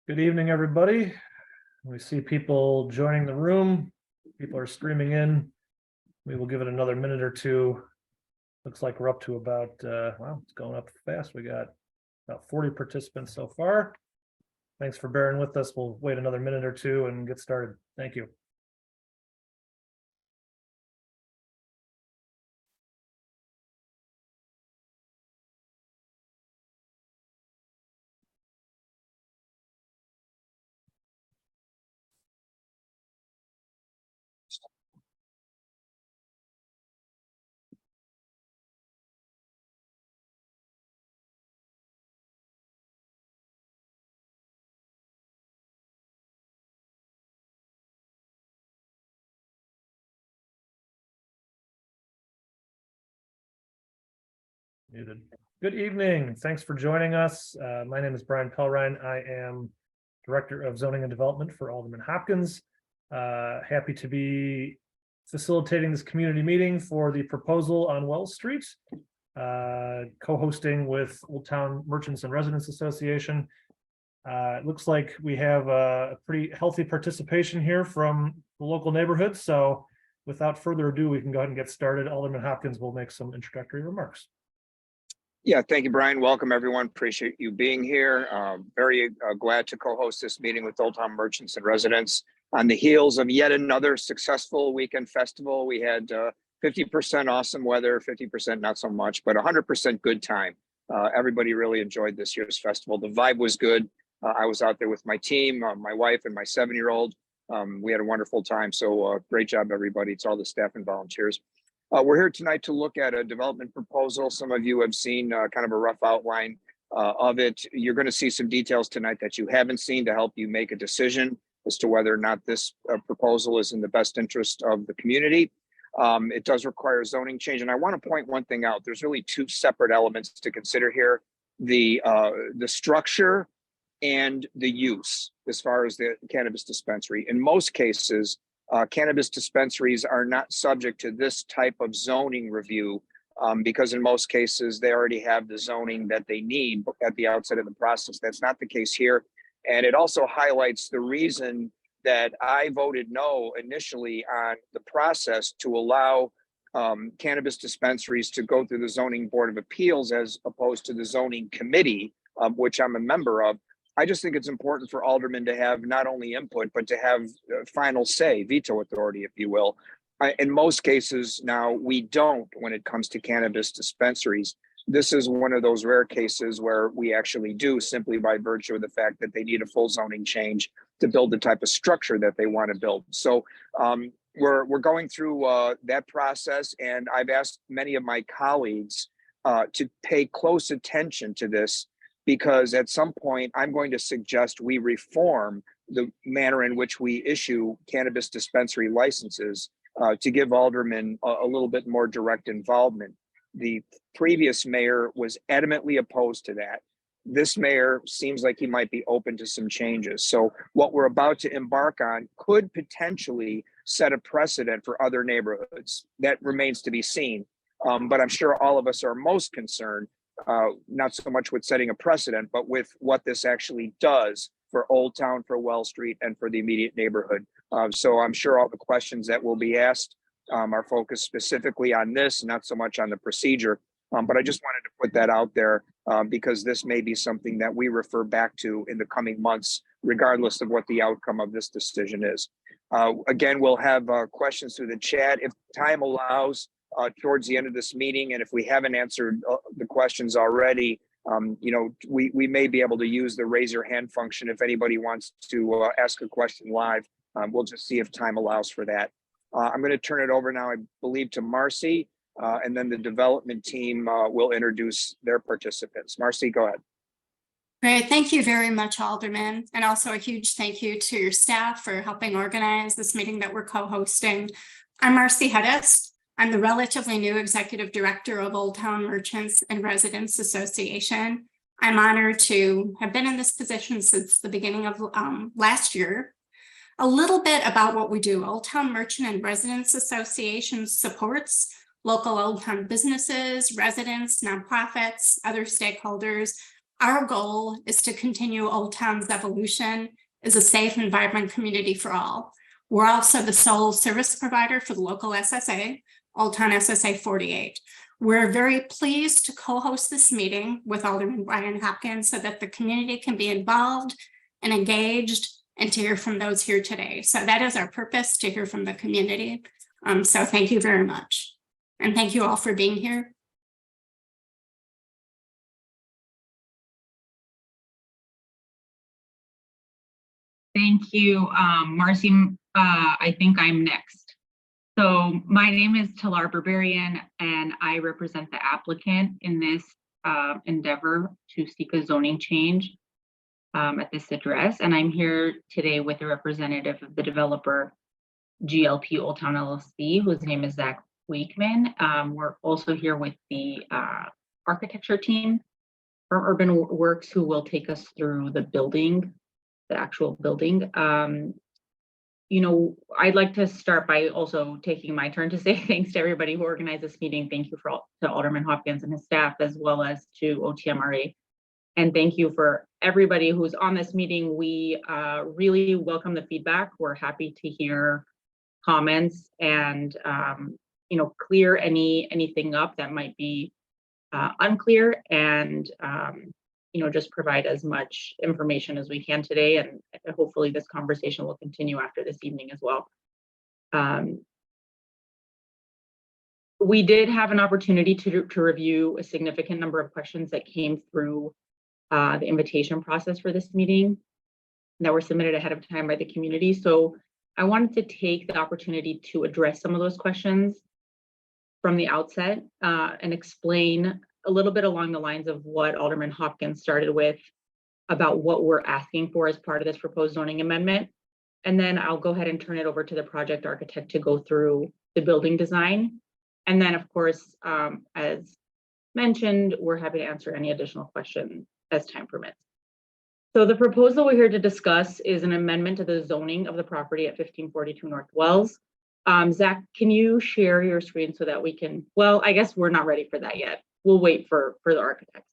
Good evening, everybody. We see people joining the room. People are streaming in. We will give it another minute or two. Looks like we're up to about, wow, it's going up fast. We got about 40 participants so far. Thanks for bearing with us. We'll wait another minute or two and get started. Thank you. Muted. Good evening. Thanks for joining us. My name is Brian Pellrine. I am Director of Zoning and Development for Alderman Hopkins. Happy to be facilitating this community meeting for the proposal on Wells Street, co-hosting with Old Town Merchants and Residents Association. It looks like we have a pretty healthy participation here from the local neighborhood. So without further ado, we can go ahead and get started. Alderman Hopkins will make some introductory remarks. Yeah, thank you, Brian. Welcome, everyone. Appreciate you being here. Very glad to co-host this meeting with Old Town Merchants and Residents on the heels of yet another successful weekend festival. We had 50% awesome weather, 50% not so much, but 100% good time. Everybody really enjoyed this year's festival. The vibe was good. I was out there with my team, my wife and my 7-year-old. We had a wonderful time. So great job, everybody. It's all the staff and volunteers. We're here tonight to look at a development proposal. Some of you have seen kind of a rough outline of it. You're going to see some details tonight that you haven't seen to help you make a decision as to whether or not this proposal is in the best interest of the community. It does require zoning change. And I want to point one thing out. There's really two separate elements to consider here. The structure and the use as far as the cannabis dispensary. In most cases, cannabis dispensaries are not subject to this type of zoning review because in most cases they already have the zoning that they need at the outset of the process. That's not the case here. And it also highlights the reason that I voted no initially on the process to allow cannabis dispensaries to go through the Zoning Board of Appeals as opposed to the zoning committee, which I'm a member of. I just think it's important for aldermen to have not only input, but to have final say, veto authority, if you will. In most cases now, we don't when it comes to cannabis dispensaries. This is one of those rare cases where we actually do, simply by virtue of the fact that they need a full zoning change to build the type of structure that they want to build. So we're going through that process, and I've asked many of my colleagues to pay close attention to this, because at some point I'm going to suggest we reform the manner in which we issue cannabis dispensary licenses to give aldermen a little bit more direct involvement. The previous mayor was adamantly opposed to that. This mayor seems like he might be open to some changes. So what we're about to embark on could potentially set a precedent for other neighborhoods. That remains to be seen. But I'm sure all of us are most concerned not so much with setting a precedent, but with what this actually does for Old Town, for Wells Street, and for the immediate neighborhood. So I'm sure all the questions that will be asked are focused specifically on this, not so much on the procedure. But I just wanted to put that out there because this may be something that we refer back to in the coming months, regardless of what the outcome of this decision is. Again, we'll have questions through the chat if time allows. Towards the end of this meeting, and if we haven't answered the questions already, we may be able to use the raise your hand function if anybody wants to ask a question live. We'll just see if time allows for that. I'm going to turn it over now, I believe, to Marcy, and then the development team will introduce their participants. Marcy, go ahead. Great. Thank you very much, Alderman. And also a huge thank you to your staff for helping organize this meeting that we're co-hosting. I'm Marcy Hedges. I'm the relatively new executive director of Old Town Merchants and Residents Association. I'm honored to have been in this position since the beginning of last year. A little bit about what we do. Old Town Merchant and Residents Association supports local Old Town businesses, residents, nonprofits, other stakeholders Our goal is to continue Old Town's evolution as a safe and vibrant community for all. We're also the sole service provider for the local SSA, Old Town SSA 48. We're very pleased to co-host this meeting with Alderman Brian Hopkins so that the community can be involved and engaged and to hear from those here today. So that is our purpose, to hear from the community. So thank you very much. And thank you all for being here. Thank you, Marcy. I think I'm next. So my name is Talar Berberian, and I represent the applicant in this endeavor to seek a zoning change at this address. And I'm here today with a representative of the developer, GLP Old Town LLC, whose name is Zach Wakeman. We're also here with the architecture team from Urban Works, who will take us through the building, the actual building. You know, I'd like to start by also taking my turn to say thanks to everybody who organized this meeting. Thank you to Alderman Hopkins and his staff, as well as to OTMRA. And thank you for everybody who's on this meeting. We really welcome the feedback. We're happy to hear comments and you know, clear anything up that might be unclear, and you know, just provide as much information as we can today, and hopefully this conversation will continue after this evening as well. We did have an opportunity to review a significant number of questions that came through the invitation process for this meeting that were submitted ahead of time by the community. So I wanted to take the opportunity to address some of those questions from the outset and explain a little bit along the lines of what Alderman Hopkins started with about what we're asking for as part of this proposed zoning amendment. And then I'll go ahead and turn it over to the project architect to go through the building design. And then, of course, as mentioned, we're happy to answer any additional questions as time permits. So the proposal we're here to discuss is an amendment to the zoning of the property at 1542 North Wells. Zach, can you share your screen so that we can, well, I guess we're not ready for that yet. We'll wait for the architect.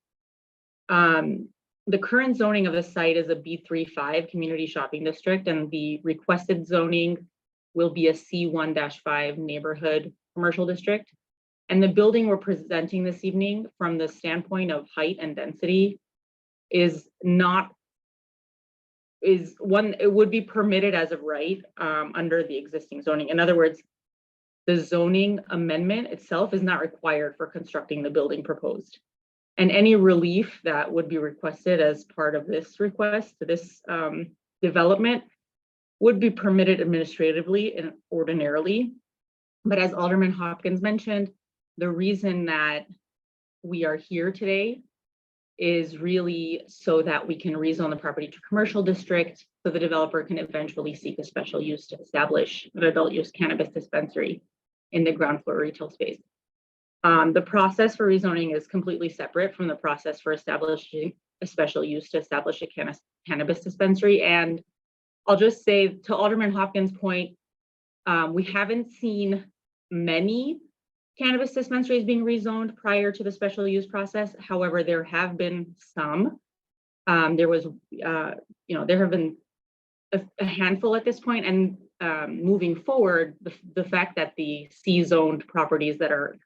The current zoning of the site is a B3-5 community shopping district, and the requested zoning will be a C1-5 neighborhood commercial district. And the building we're presenting this evening from the standpoint of height and density is one, it would be permitted as of right under the existing zoning. In other words, the zoning amendment itself is not required for constructing the building proposed. And any relief that would be requested as part of this request, this development, would be permitted administratively and ordinarily. But as Alderman Hopkins mentioned, the reason that we are here today is really so that we can rezone the property to commercial district, so the developer can eventually seek a special use to establish an adult use cannabis dispensary in the ground floor retail space. The process for rezoning is completely separate from the process for establishing a special use to establish a cannabis dispensary. And I'll just say, to Alderman Hopkins' point, we haven't seen many cannabis dispensaries being rezoned prior to the special use process. However, there have been some. There have been a handful at this point, and moving forward, the fact that the C-zoned properties that are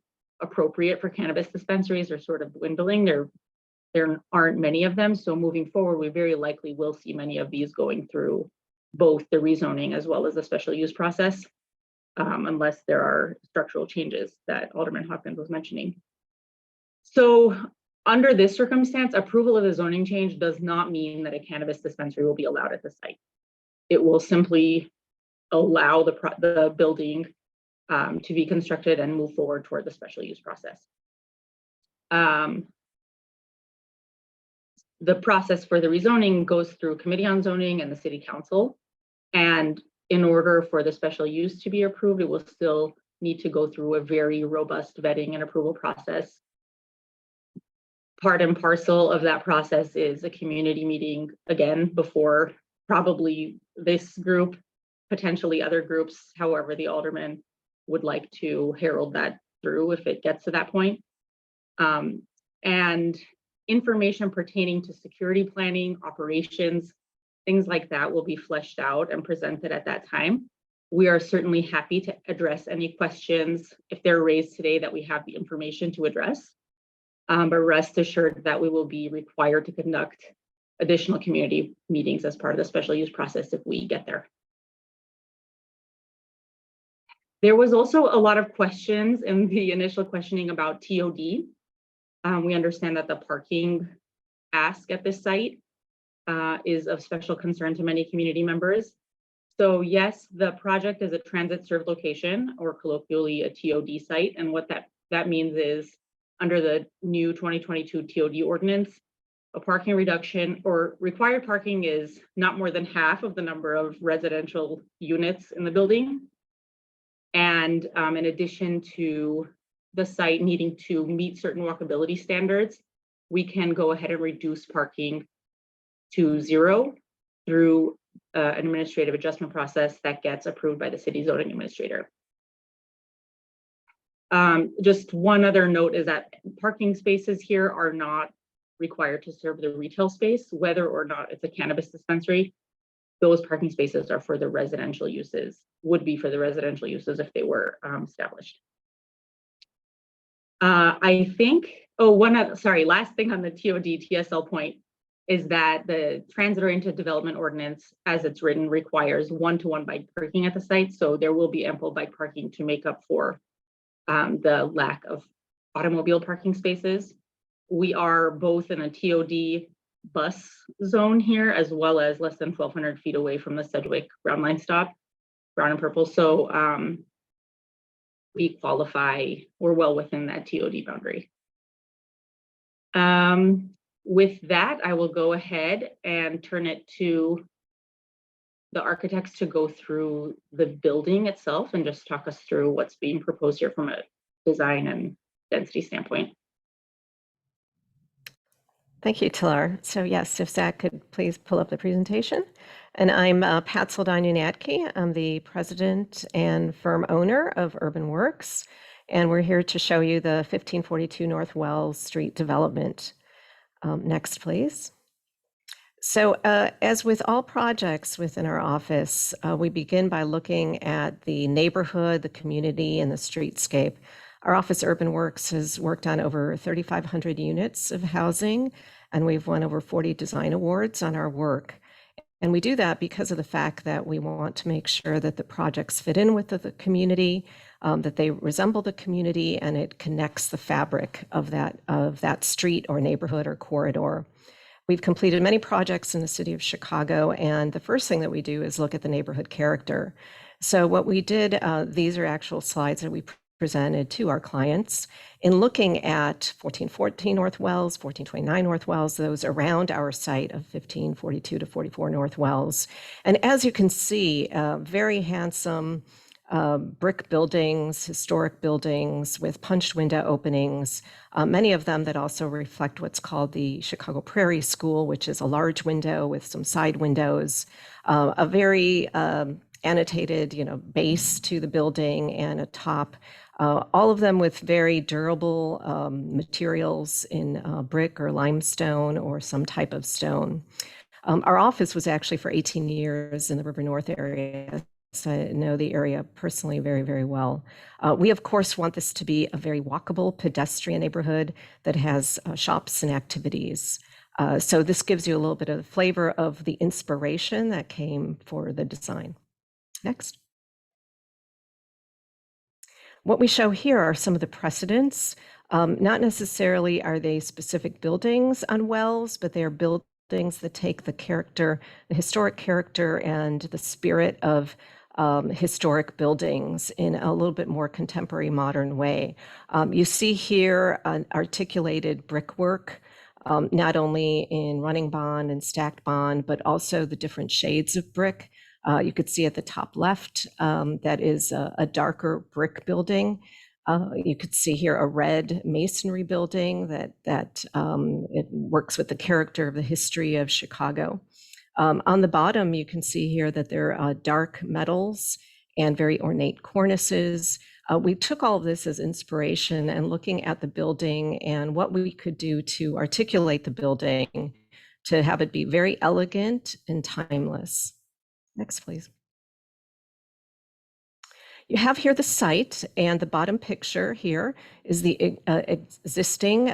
appropriate for cannabis dispensaries are sort of dwindling. There aren't many of them. So moving forward, we very likely will see many of these going through both the rezoning as well as the special use process, unless there are structural changes that Alderman Hopkins was mentioning. So under this circumstance, approval of the zoning change does not mean that a cannabis dispensary will be allowed at the site. It will simply allow the building to be constructed and move forward toward the special use process. The process for the rezoning goes through Committee on Zoning and the City Council. And in order for the special use to be approved, it will still need to go through a very robust vetting and approval process. Part and parcel of that process is a community meeting, again, before probably this group, potentially other groups, however the alderman would like to herald that through if it gets to that point. And information pertaining to security planning, operations, things like that will be fleshed out and presented at that time. We are certainly happy to address any questions if they're raised today that we have the information to address. But rest assured that we will be required to conduct additional community meetings as part of the special use process if we get there. There was also a lot of questions in the initial questioning about TOD. We understand that the parking ask at this site is of special concern to many community members. So yes, the project is a transit served location, or colloquially a TOD site. And what that means is under the new 2022 TOD ordinance, a parking reduction or required parking is not more than half of the number of residential units in the building. And in addition to the site needing to meet certain walkability standards, we can go ahead and reduce parking to 0 through an administrative adjustment process that gets approved by the city zoning administrator. Just one other note is that parking spaces here are not required to serve the retail space, whether or not it's a cannabis dispensary. Those parking spaces are for the residential uses, would be for the residential uses if they were established. I think, last thing on the TOD TSL point is that the transit-oriented development ordinance, as it's written, requires 1-to-1 bike parking at the site. So there will be ample bike parking to make up for the lack of automobile parking spaces. We are both in a TOD bus zone here, as well as less than 1,200 feet away from the Sedgwick Brown Line stop, brown and purple. So we qualify, we're well within that TOD boundary. With that, I will go ahead and turn it to the architects to go through the building itself and just talk us through what's being proposed here from a design and density standpoint. Thank you, Talar. So yes, if Zach could please pull up the presentation. And I'm Pat Soldano-Natke. I'm the president and firm owner of Urban Works. And we're here to show you the 1542 North Wells Street development. Next, please. So as with all projects within our office, we begin by looking at the neighborhood, the community, and the streetscape. Our office, Urban Works, has worked on over 3,500 units of housing, and we've won over 40 design awards on our work. And we do that because of the fact that we want to make sure that the projects fit in with the community, that they resemble the community, and it connects the fabric of that street or neighborhood or corridor. We've completed many projects in the city of Chicago, and the first thing that we do is look at the neighborhood character. So what we did, these are actual slides that we presented to our clients in looking at 1414 North Wells, 1429 North Wells, those around our site of 1542 to 44 North Wells. And as you can see, very handsome brick buildings, historic buildings with punched window openings, many of them that also reflect what's called the Chicago Prairie School, which is a large window with some side windows, a very annotated, base to the building and a top, all of them with very durable materials in brick or limestone or some type of stone. Our office was actually for 18 years in the River North area. So I know the area personally very, very well. We, of course, want this to be a very walkable pedestrian neighborhood that has shops and activities. So this gives you a little bit of the flavor of the inspiration that came for the design. Next. What we show here are some of the precedents. Not necessarily are they specific buildings on Wells, but they are buildings that take the character, the historic character and the spirit of historic buildings in a little bit more contemporary modern way. You see here an articulated brickwork, not only in running bond and stacked bond, but also the different shades of brick. You could see at the top left, that is a darker brick building. You could see here a red masonry building that it works with the character of the history of Chicago. On the bottom, you can see here that there are dark metals and very ornate cornices. We took all of this as inspiration and looking at the building and what we could do to articulate the building to have it be very elegant and timeless. Next, please. You have here the site, and the bottom picture here is the existing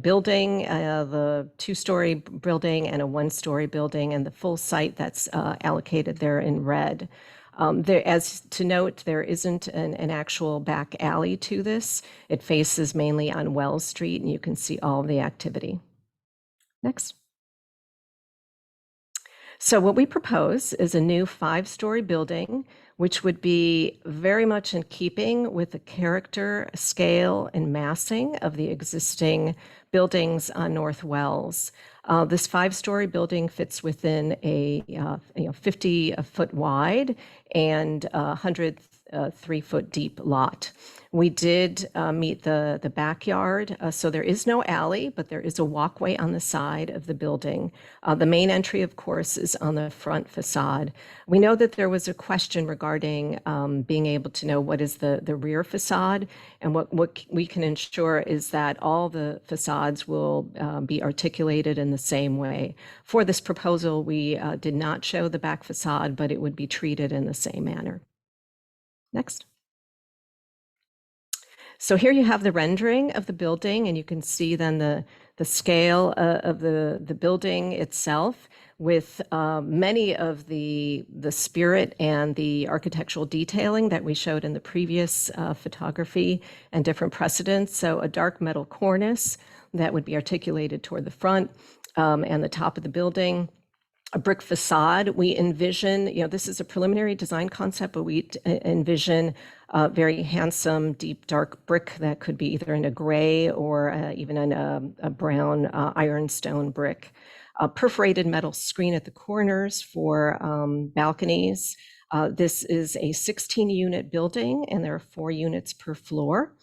building, the 2-story building and a 1-story building, and the full site that's allocated there in red. As to note, there isn't an actual back alley to this. It faces mainly on Wells Street, and you can see all of the activity. Next. So what we propose is a new 5-story building, which would be very much in keeping with the character, scale, and massing of the existing buildings on North Wells. This 5-story building fits within a 50-foot wide and 103-foot deep lot. We did meet the backyard, so there is no alley, but there is a walkway on the side of the building. The main entry, of course, is on the front facade. We know that there was a question regarding being able to know what is the rear facade, and what we can ensure is that all the facades will be articulated in the same way. For this proposal, we did not show the back facade, but it would be treated in the same manner. Next. So here you have the rendering of the building, and you can see then the scale of the building itself with many of the spirit and the architectural detailing that we showed in the previous photography and different precedents. So a dark metal cornice that would be articulated toward the front and the top of the building. A brick facade. We envision, this is a preliminary design concept, but we envision a very handsome, deep, dark brick that could be either in a gray or even in a brown ironstone brick. A perforated metal screen at the corners for balconies. This is a 16-unit building, and there are 4 units per floor.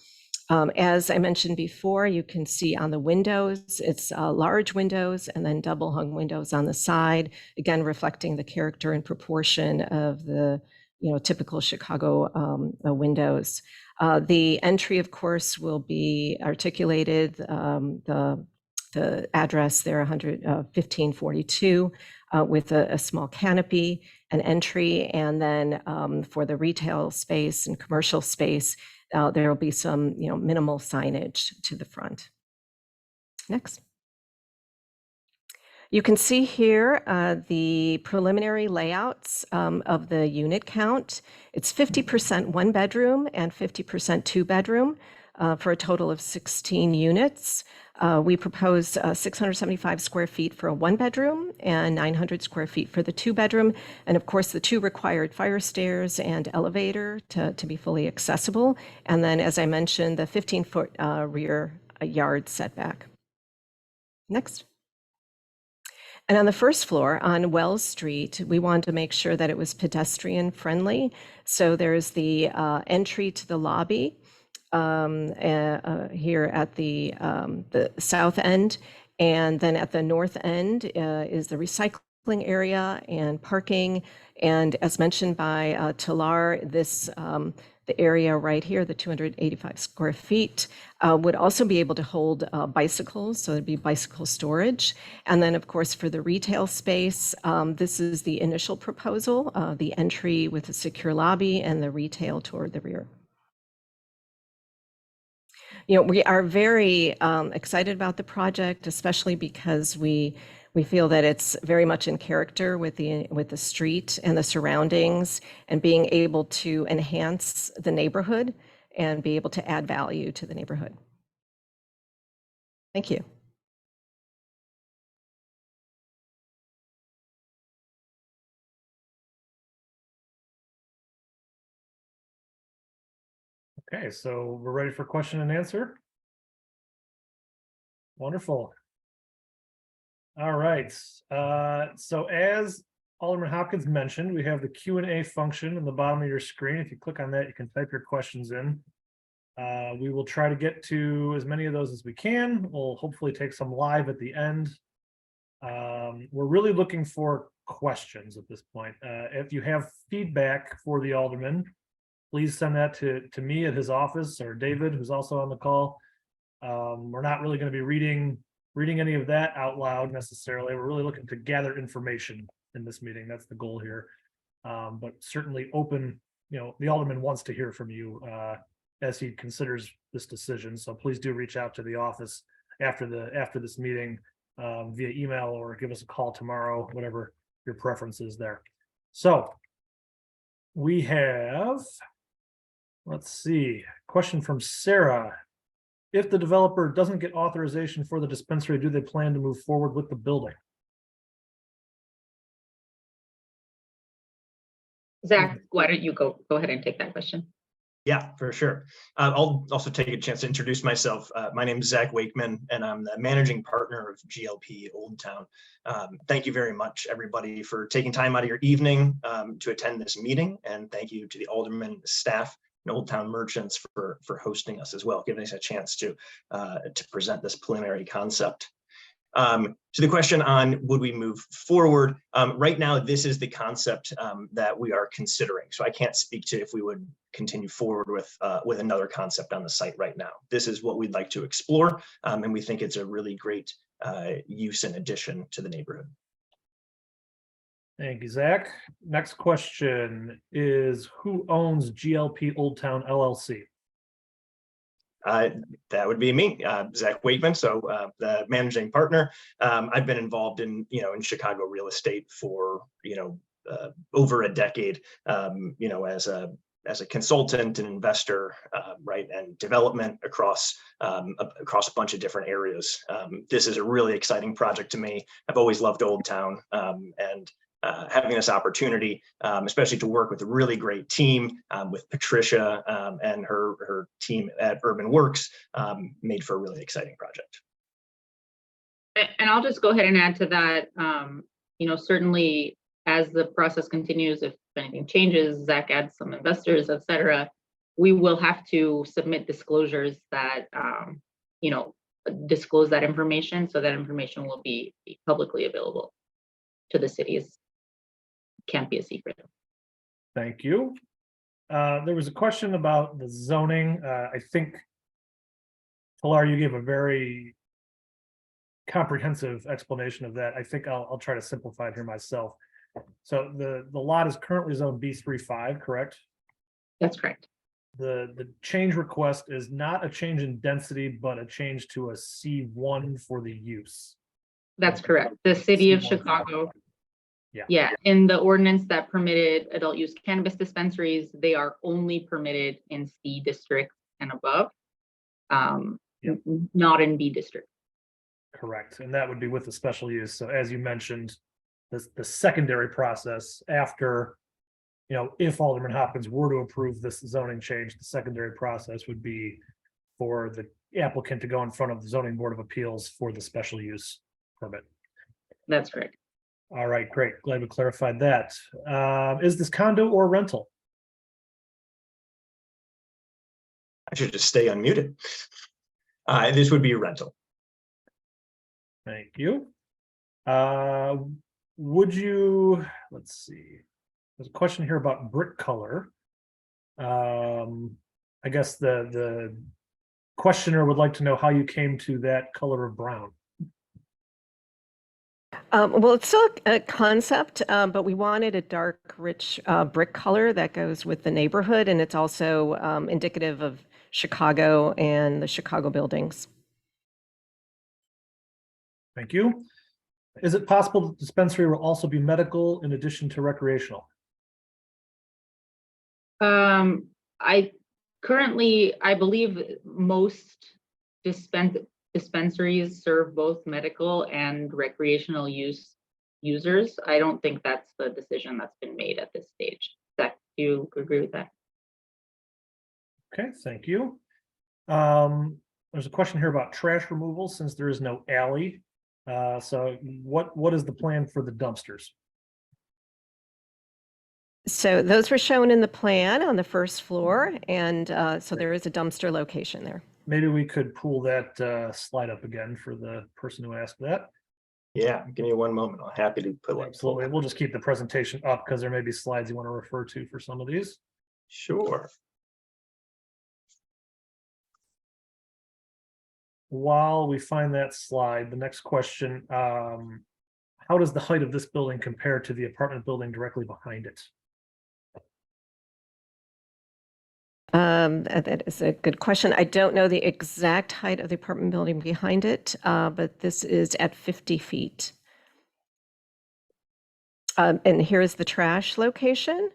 As I mentioned before, you can see on the windows, it's large windows and then double hung windows on the side, again, reflecting the character and proportion of the typical Chicago windows. The entry, of course, will be articulated, the address there, 1542, with a small canopy, an entry, and then for the retail space and commercial space, there will be some, minimal signage to the front. Next. You can see here the preliminary layouts of the unit count. It's 50% 1-bedroom and 50% 2-bedroom for a total of 16 units. We propose 675 square feet for a 1-bedroom and 900 square feet for the 2-bedroom. And of course, the 2 required fire stairs and elevator to be fully accessible. And then, as I mentioned, the 15-foot rear yard setback. Next. And on the first floor on Wells Street, we wanted to make sure that it was pedestrian friendly. So there's the entry to the lobby here at the south end, and then at the north end is the recycling area and parking. And as mentioned by Talar, this the area right here, the 285 square feet, would also be able to hold bicycles, so there'd be bicycle storage. And then, of course, for the retail space, this is the initial proposal, the entry with a secure lobby and the retail toward the rear. We are very excited about the project, especially because we feel that it's very much in character with the street and the surroundings, and being able to enhance the neighborhood and be able to add value to the neighborhood. Thank you. Okay, so we're ready for question and answer. Wonderful. All right, so as Alderman Hopkins mentioned, we have the Q&A function in the bottom of your screen. If you click on that, you can type your questions in. We will try to get to as many of those as we can. We'll hopefully take some live at the end. We're really looking for questions at this point. If you have feedback for the alderman, please send that to me at his office, or David, who's also on the call. We're not really going to be reading any of that out loud necessarily. We're really looking to gather information in this meeting. That's the goal here. But certainly open, the alderman wants to hear from you as he considers this decision. So please do reach out to the office after this meeting via email, or give us a call tomorrow, whatever your preference is there. So we have, let's see, question from Sarah. If the developer doesn't get authorization for the dispensary, do they plan to move forward with the building? Zach, why don't you go ahead and take that question? Yeah, for sure. I'll also take a chance to introduce myself. My name is Zach Wakeman, and I'm the managing partner of GLP Old Town. Thank you very much, everybody, for taking time out of your evening to attend this meeting. And thank you to the alderman, staff, and Old Town merchants for hosting us as well, giving us a chance to present this preliminary concept. To the question on would we move forward, right now, this is the concept that we are considering. So I can't speak to if we would continue forward with another concept on the site right now. This is what we'd like to explore, and we think it's a really great use and addition to the neighborhood. Thank you, Zach. Next question is, who owns GLP Old Town LLC? That would be me, Zach Wakeman. So the managing partner. I've been involved in Chicago real estate for over a decade. As a consultant and investor, right, and development across a bunch of different areas. This is a really exciting project to me. I've always loved Old Town, and having this opportunity, especially to work with a really great team, with Patricia and her team at Urban Works, made for a really exciting project. And I'll just go ahead and add to that, certainly as the process continues, if anything changes, Zach adds some investors, et cetera, we will have to submit disclosures that, disclose that information. So that information will be publicly available to the cities. Can't be a secret. Thank you. There was a question about the zoning. I think, Pilar, you gave a very comprehensive explanation of that. I think I'll try to simplify it here myself. So the lot is currently zoned B35, correct? That's correct. The change request is not a change in density, but a change to a C1 for the use. That's correct. The city of C1. Chicago. Yeah. Yeah, in the ordinance that permitted adult use cannabis dispensaries, they are only permitted in C district and above, not in B district. Correct. And that would be with the special use. So as you mentioned, the secondary process after, if Alderman Hopkins were to approve this zoning change, the secondary process would be for the applicant to go in front of the Zoning Board of Appeals for the special use permit. That's correct. All right, great. Glad we clarified that. Is this condo or rental? I should just stay unmuted. This would be a rental. Thank you. Would you, let's see, there's a question here about brick color. I guess the questioner would like to know how you came to that color of brown. Well, it's still a concept, but we wanted a dark, rich brick color that goes with the neighborhood, and it's also indicative of Chicago and the Chicago buildings. Thank you. Is it possible that the dispensary will also be medical in addition to recreational? I believe most dispensaries serve both medical and recreational users. I don't think that's the decision that's been made at this stage. Zach, do you agree with that? Okay, thank you. There's a question here about trash removal since there is no alley. So what is the plan for the dumpsters? So those were shown in the plan on the first floor, and so there is a dumpster location there. Maybe we could pull that slide up again for the person who asked that. Yeah, give me one moment. I'm happy to put one. Absolutely. We'll just keep the presentation up because there may be slides you want to refer to for some of these. Sure. While we find that slide, the next question, how does the height of this building compare to the apartment building directly behind it? That is a good question. I don't know the exact height of the apartment building behind it, but this is at 50 feet. And here's the trash location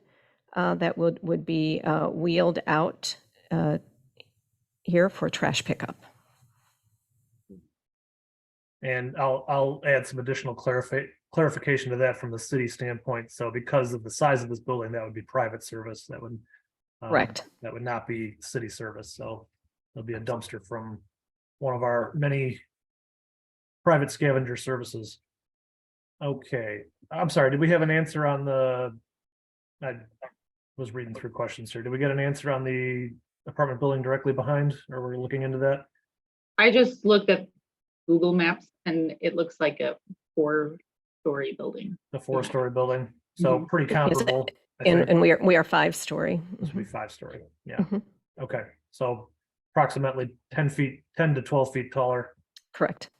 that would be wheeled out here for trash pickup. And I'll add some additional clarification to that from the city standpoint. So because of the size of this building, that would be private service. That would Correct. That would not be city service. So there'll be a dumpster from one of our many private scavenger services. Okay, I'm sorry. Did we have an answer on the? I was reading through questions here. Did we get an answer on the apartment building directly behind, or we're looking into that? I just looked at Google Maps and it looks like a 4-story building. The 4-story building. So Mhm. pretty Yes, comparable. I think. And we are 5-story. This would be 5-story. Yeah. Mhm. Okay. So approximately 10 to 12 feet taller. Correct.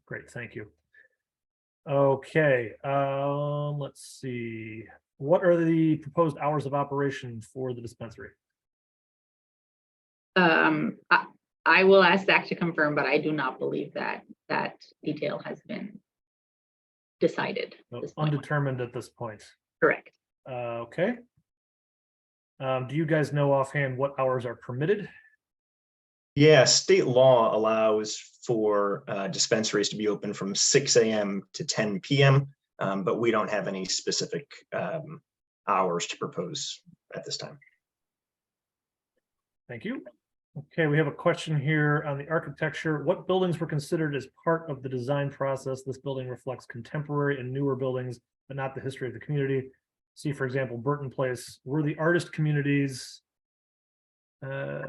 Great. Thank you. Okay. Let's see. What are the proposed hours of operation for the dispensary? I will ask Zach to confirm, but I do not believe that that detail has been decided. So at this point. undetermined at this point. Correct. Okay. Do you guys know offhand what hours are permitted? Yeah, state law allows for dispensaries to be open from 6 a.m. to 10 p.m., but we don't have any specific hours to propose at this time. Thank you. Okay, we have a question here on the architecture. What buildings were considered as part of the design process? This building reflects contemporary and newer buildings, but not the history of the community. See, for example, Burton Place. Were the artist communities, I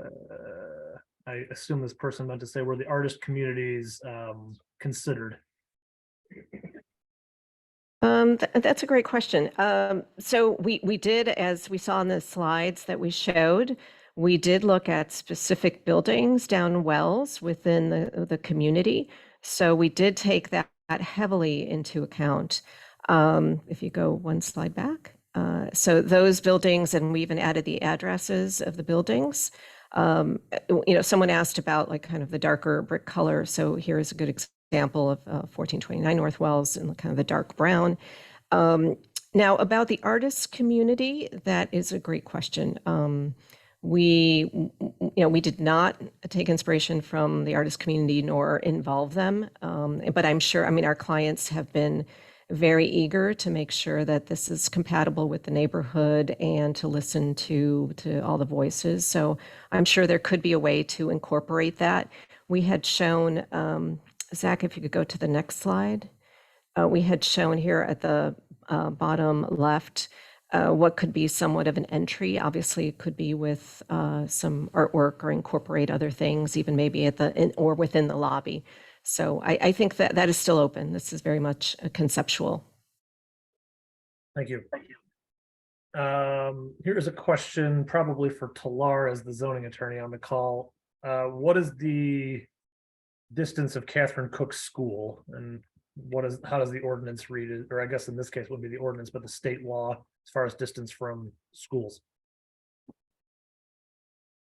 assume this person meant to say, were the artist communities considered? That's a great question. So we did, as we saw in the slides that we showed, we did look at specific buildings down wells within the community. So we did take that heavily into account. If you go one slide back. So those buildings, and we even added the addresses of the buildings. Someone asked about like kind of the darker brick color. So here's a good example of 1429 North Wells and kind of the dark brown. Now about the artists community, that is a great question. We did not take inspiration from the artist community nor involve them, but I'm sure, our clients have been very eager to make sure that this is compatible with the neighborhood and to listen to all the voices. So I'm sure there could be a way to incorporate that. We had shown, Zach, if you could go to the next slide. We had shown here at the bottom left what could be somewhat of an entry. Obviously, it could be with some artwork or incorporate other things, even maybe or within the lobby. So I think that is still open. This is very much conceptual. Thank you. Here's a question probably for Talar as the zoning attorney on the call. What is the distance of Catherine Cook's school, and how does the ordinance read it? Or I guess in this case it would be the ordinance, but the state law as far as distance from schools.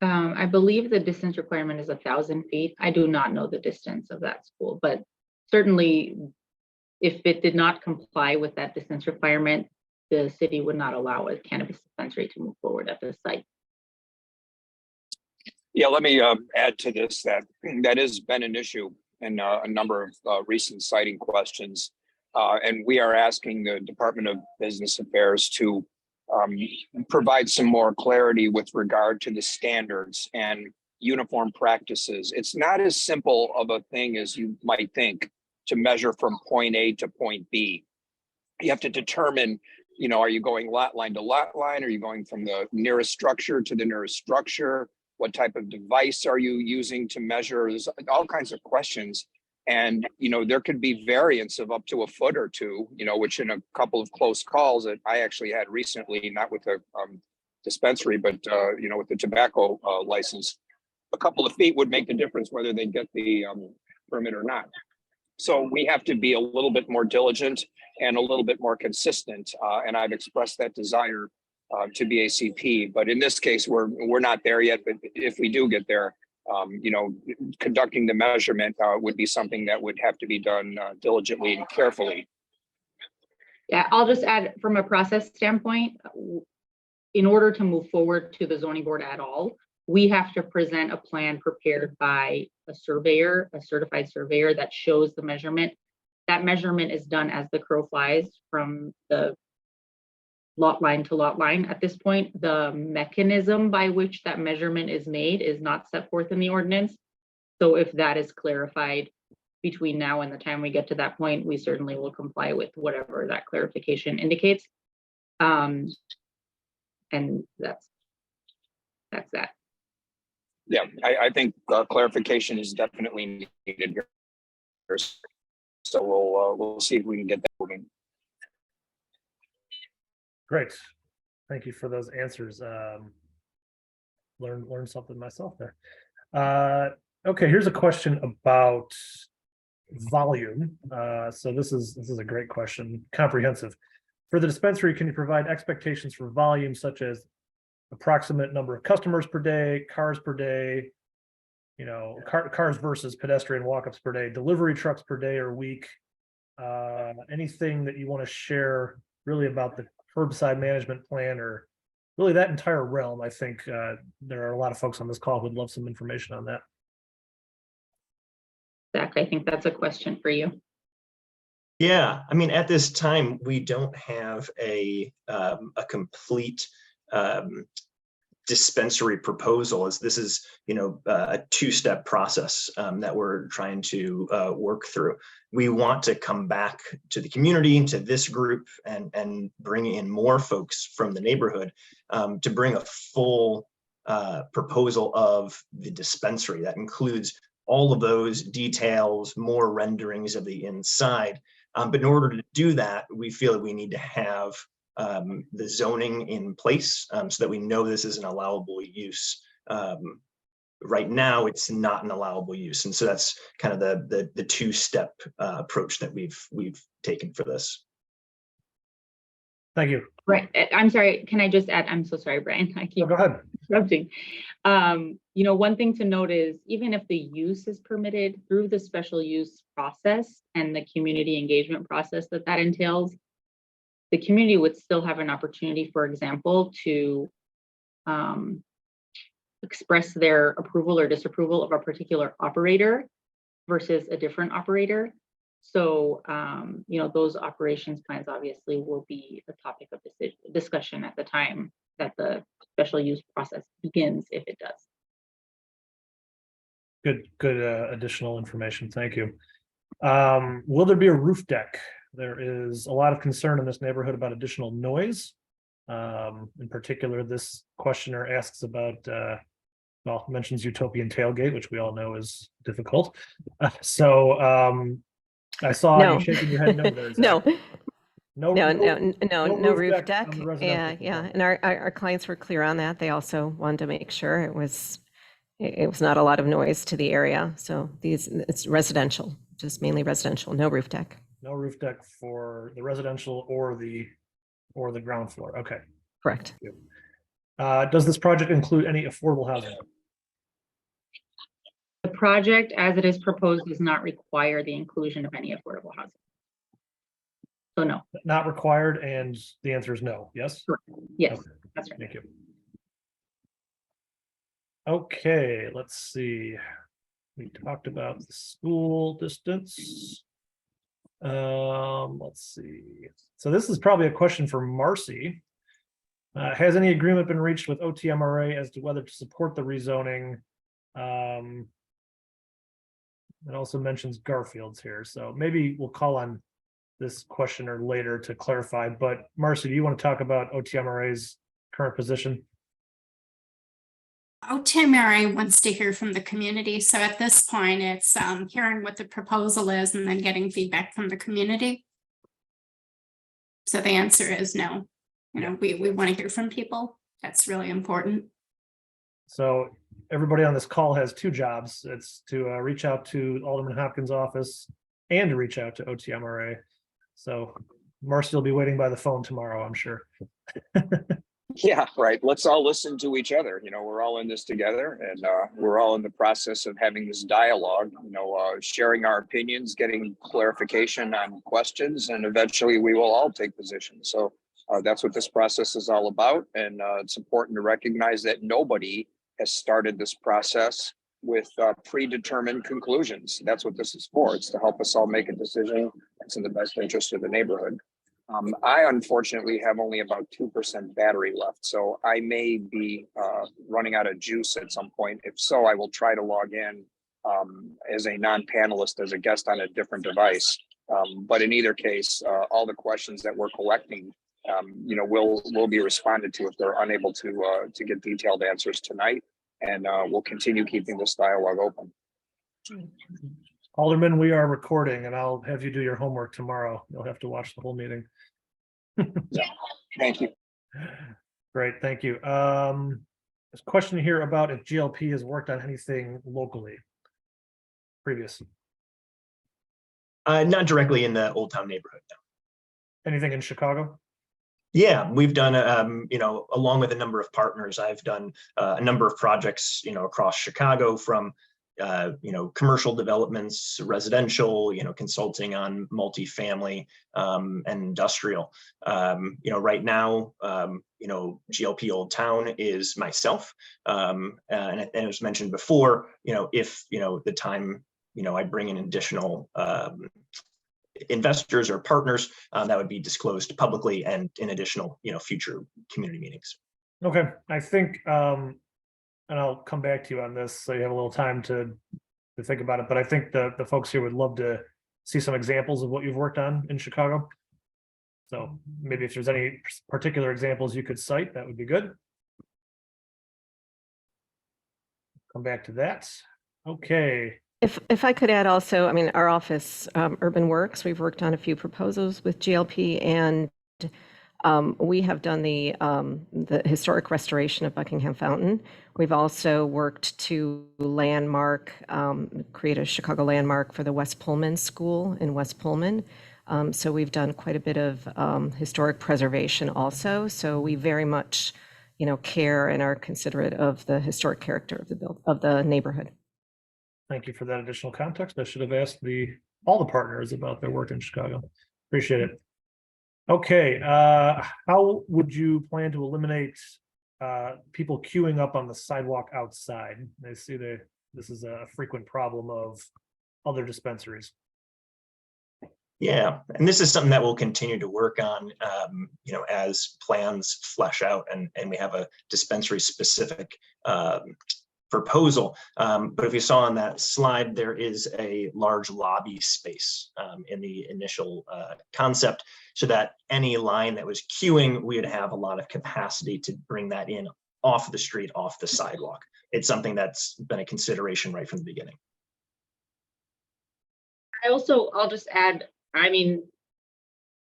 I believe the distance requirement is 1,000 feet. I do not know the distance of that school, but certainly if it did not comply with that distance requirement, the city would not allow a cannabis dispensary to move forward at this site. Yeah, let me add to this that has been an issue in a number of recent siting questions. And we are asking the Department of Business Affairs to provide some more clarity with regard to the standards and uniform practices. It's not as simple of a thing as you might think to measure from point A to point B. You have to determine, are you going lot line to lot line? Are you going from the nearest structure to the nearest structure? What type of device are you using to measure? There's all kinds of questions. And, there could be variance of up to a foot or two, which in a couple of close calls that I actually had recently, not with a dispensary, but, with the tobacco license, a couple of feet would make the difference whether they get the permit or not. So we have to be a little bit more diligent and a little bit more consistent. And I've expressed that desire to BACP, but in this case, we're not there yet. But if we do get there, conducting the measurement would be something that would have to be done diligently and carefully. Yeah, I'll just add from a process standpoint, in order to move forward to the zoning board at all, we have to present a plan prepared by a surveyor, a certified surveyor that shows the measurement. That measurement is done as the crow flies from the lot line to lot line. At this point, the mechanism by which that measurement is made is not set forth in the ordinance. So if that is clarified between now and the time we get to that point, we certainly will comply with whatever that clarification indicates. And that's that. Yeah, I think clarification is definitely needed here. So we'll see if we can get that moving. Great. Thank you for those answers. Learn something myself there. Okay, here's a question about volume. So this is a great question, comprehensive. For the dispensary, can you provide expectations for volume such as approximate number of customers per day, cars per day, cars versus pedestrian walk-ups per day, delivery trucks per day or week? Anything that you want to share really about the curbside management plan, or really that entire realm? I think there are a lot of folks on this call who would love some information on that. Zach, I think that's a question for you. Yeah, I mean, at this time, we don't have a complete dispensary proposal, as this is, a two-step process that we're trying to work through. We want to come back to the community, to this group, and bring in more folks from the neighborhood to bring a full proposal of the dispensary that includes all of those details, more renderings of the inside. But in order to do that, we feel that we need to have the zoning in place so that we know this is an allowable use. Right now, it's not an allowable use, and so that's kind of the two-step approach that we've taken for this. Thank you. Right. I'm sorry. Can I just add? I'm so sorry, Brian. I keep Go ahead. interrupting. One thing to note is even if the use is permitted through the special use process and the community engagement process that entails, the community would still have an opportunity, for example, to express their approval or disapproval of a particular operator versus a different operator. So, those operations plans obviously will be a topic of discussion at the time that the special use process begins, if it does. Good additional information. Thank you. Will there be a roof deck? There is a lot of concern in this neighborhood about additional noise. In particular, this questioner asks about, mentions utopian tailgate, which we all know is difficult. I saw No. you shaking your head no there. No. Zach. No roof deck. on the residential Yeah. component. And our clients were clear on that. They also wanted to make sure it was not a lot of noise to the area. So it's residential, just mainly residential, no roof deck. No roof deck for the residential or the ground floor. Okay. Correct. Does this project include any affordable housing? The project, as it is proposed, does not require the inclusion of any affordable housing. So no. Not required, and the answer is no. Yes? Yes, Okay. that's right. Thank you. Okay, let's see. We talked about the school distance. Let's see. So this is probably a question for Marcy. Has any agreement been reached with OTMRA as to whether to support the rezoning? It also mentions Garfield's here, so maybe we'll call on this questioner later to clarify. But Marcy, do you want to talk about OTMRA's current position? OTMRA wants to hear from the community. So at this point, it's hearing what the proposal is and then getting feedback from the community. So the answer is no. We want to hear from people. That's really important. So everybody on this call has two jobs. It's to reach out to Alderman Hopkins' office and to reach out to OTMRA. So Marcy will be waiting by the phone tomorrow, I'm sure. Yeah, right. Let's all listen to each other. You know, we're all in this together, and we're all in the process of having this dialogue, you know, sharing our opinions, getting clarification on questions, and eventually we will all take positions. So that's what this process is all about. And it's important to recognize that nobody has started this process with predetermined conclusions. That's what this is for. It's to help us all make a decision that's in the best interest of the neighborhood. I unfortunately have only about 2% battery left, so I may be running out of juice at some point. If so, I will try to log in as a non-panelist, as a guest on a different device. But in either case, all the questions that we're collecting, you know, will be responded to if they're unable to get detailed answers tonight, and we'll continue keeping this dialogue open. Alderman, we are recording, and I'll have you do your homework tomorrow. You'll have to watch the whole meeting. Thank you. Great, thank you. There's a question here about if GLP has worked on anything locally previously. Not directly in the Old Town neighborhood, no. Anything in Chicago? Yeah, we've done, you know, along with a number of partners, I've done a number of projects, you know, across Chicago, from you know, commercial developments, residential, you know, consulting on multifamily and industrial. You know, right now, you know, GLP Old Town is myself. And it was mentioned before, you know, if, you know, the time, you know, I bring in additional investors or partners, that would be disclosed publicly and in additional, you know, future community meetings. Okay, I think, and I'll come back to you on this, so you have a little time to think about it, but I think the folks here would love to see some examples of what you've worked on in Chicago. So maybe if there's any particular examples you could cite, that would be good. Come back to that. Okay. If I could add also, I mean, our office, Urban Works, we've worked on a few proposals with GLP, and we have done the historic restoration of Buckingham Fountain. We've also worked to landmark, create a Chicago landmark for the West Pullman School in West Pullman. So we've done quite a bit of historic preservation also. So we very much, you know, care and are considerate of the historic character of the neighborhood. Thank you for that additional context. I should have asked all the partners about their work in Chicago. Appreciate it. Okay, how would you plan to eliminate people queuing up on the sidewalk outside? I see this is a frequent problem of other dispensaries. Yeah, and this is something that we'll continue to work on, you know, as plans flesh out and we have a dispensary specific proposal. But if you saw on that slide, there is a large lobby space in the initial concept, so that any line that was queuing, we would have a lot of capacity to bring that in off the street, off the sidewalk. It's something that's been a consideration right from the beginning. I'll just add, I mean,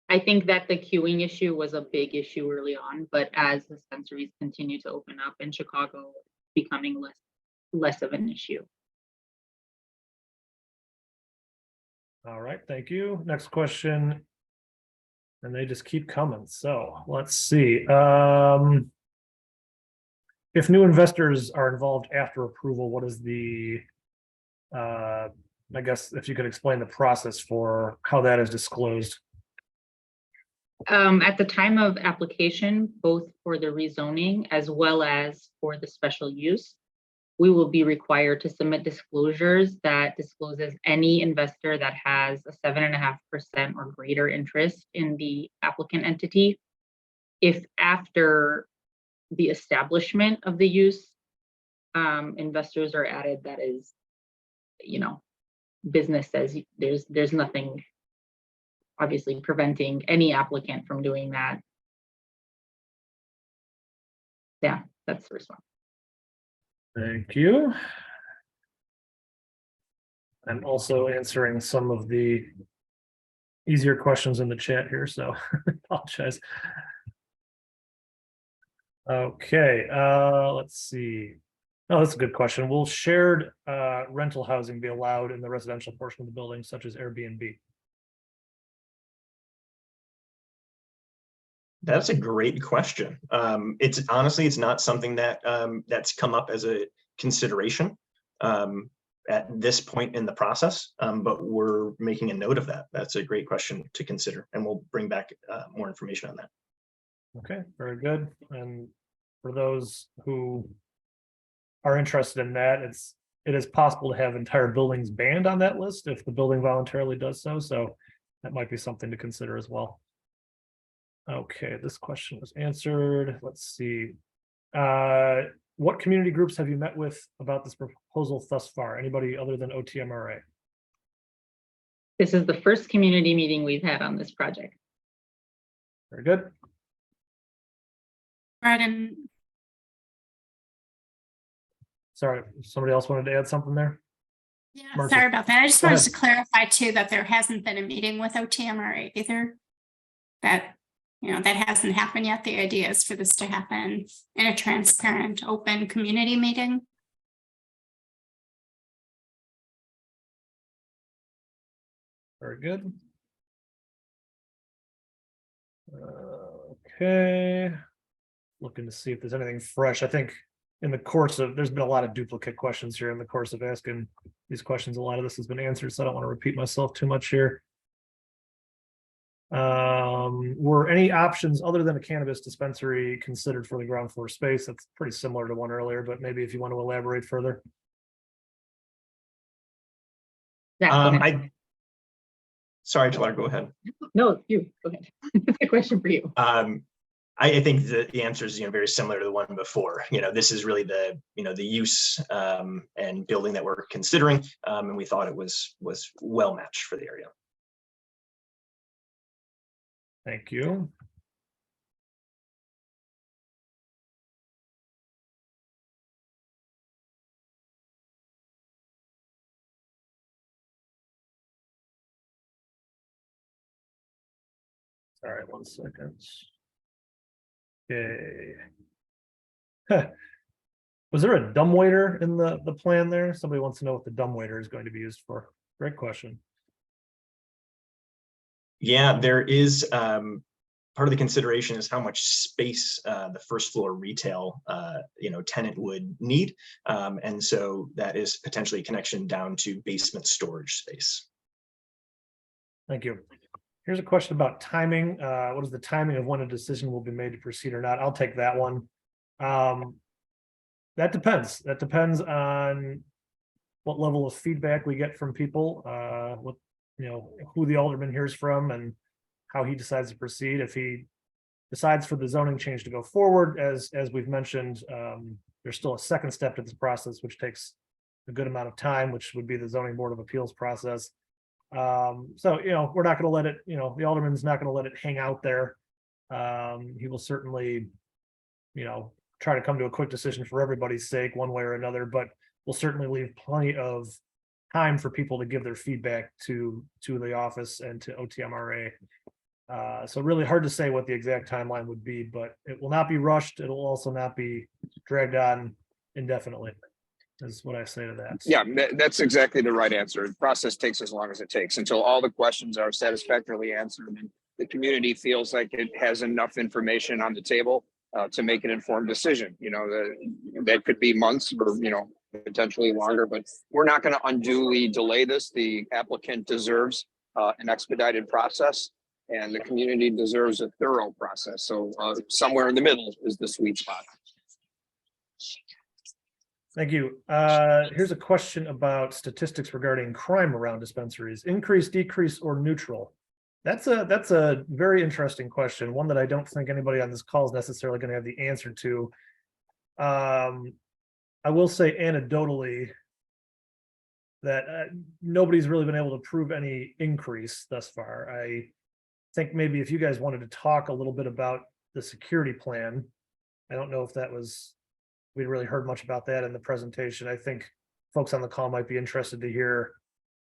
I think that the queuing issue was a big issue early on, but as dispensaries continue to open up in Chicago, it's becoming less of an issue. All right, thank you. Next question. And they just keep coming. So let's see. If new investors are involved after approval, what is the, I guess if you could explain the process for how that is disclosed? At the time of application, both for the rezoning as well as for the special use, we will be required to submit disclosures that discloses any investor that has a 7.5% or greater interest in the applicant entity. If after the establishment of the use, investors are added, that is, you know, business says there's nothing obviously preventing any applicant from doing that. Yeah, that's the response. Thank you. I'm also answering some of the easier questions in the chat here, so I apologize. Okay, let's see. Oh, that's a good question. Will shared rental housing be allowed in the residential portion of the building, such as Airbnb? That's a great question. It's honestly, it's not something that that's come up as a consideration at this point in the process, but we're making a note of that. That's a great question to consider, and we'll bring back more information on that. Okay, very good. And for those who are interested in that, it is possible to have entire buildings banned on that list if the building voluntarily does so. So that might be something to consider as well. Okay, this question was answered. Let's see. What community groups have you met with about this proposal thus far? Anybody other than OTMRA? This is the first community meeting we've had on this project. Very good. Right, and Sorry, somebody else wanted to add something there? yeah, Martha. sorry about that. I just Go wanted ahead. to clarify too, that there hasn't been a meeting with OTMRA either. That, that hasn't happened yet. The idea is for this to happen in a transparent, open community meeting. Very good. Okay. Looking to see if there's anything fresh. I think in the course of, there's been a lot of duplicate questions here in the course of asking these questions. A lot of this has been answered, so I don't want to repeat myself too much here. Were any options other than a cannabis dispensary considered for the ground floor space? That's pretty similar to one earlier, but maybe if you want to elaborate further. Zach, go ahead. Sorry, Taylor, go ahead. No, you, go ahead. It's a question for you. I think the answer is very similar to the one before. This is really the the use and building that we're considering, and we thought it was well matched for the area. Thank you. All right, 1 second. Okay. Was there a dumbwaiter in the plan there? Somebody wants to know what the dumbwaiter is going to be used for. Great question. Yeah, there is part of the consideration is how much space the first floor retail tenant would need, and so that is potentially a connection down to basement storage space. Thank you. Here's a question about timing. What is the timing of when a decision will be made to proceed or not? I'll take that one. That depends. That depends on what level of feedback we get from people, what who the alderman hears from and how he decides to proceed. If he decides for the zoning change to go forward, as we've mentioned, there's still a second step to this process, which takes a good amount of time, which would be the zoning board of appeals process. So we're not going to let it, the alderman's not going to let it hang out there. He will certainly try to come to a quick decision for everybody's sake, one way or another, but we'll certainly leave plenty of time for people to give their feedback to the office and to OTMRA. So really hard to say what the exact timeline would be, but it will not be rushed. It'll also not be dragged on indefinitely, is what I say to that. Yeah, that's exactly the right answer. The process takes as long as it takes until all the questions are satisfactorily answered and the community feels like it has enough information on the table to make an informed decision. That could be months or potentially longer, but we're not going to unduly delay this. The applicant deserves an expedited process, and the community deserves a thorough process. So somewhere in the middle is the sweet spot. Thank you. Here's a question about statistics regarding crime around dispensaries. Increase, decrease, or neutral? That's a very interesting question, one that I don't think anybody on this call is necessarily going to have the answer to. I will say anecdotally that nobody's really been able to prove any increase thus far. I think maybe if you guys wanted to talk a little bit about the security plan, I don't know if we'd really heard much about that in the presentation. I think folks on the call might be interested to hear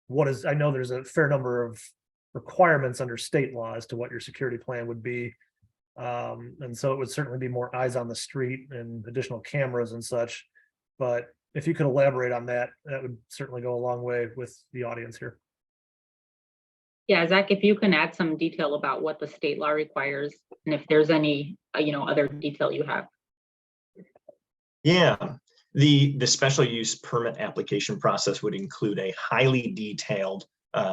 I know there's a fair number of requirements under state law as to what your security plan would be. And so it would certainly be more eyes on the street and additional cameras and such. But if you could elaborate on that, that would certainly go a long way with the audience here. Yeah, Zach, if you can add some detail about what the state law requires, and if there's any, other detail you have. Yeah, the special use permit application process would include a highly detailed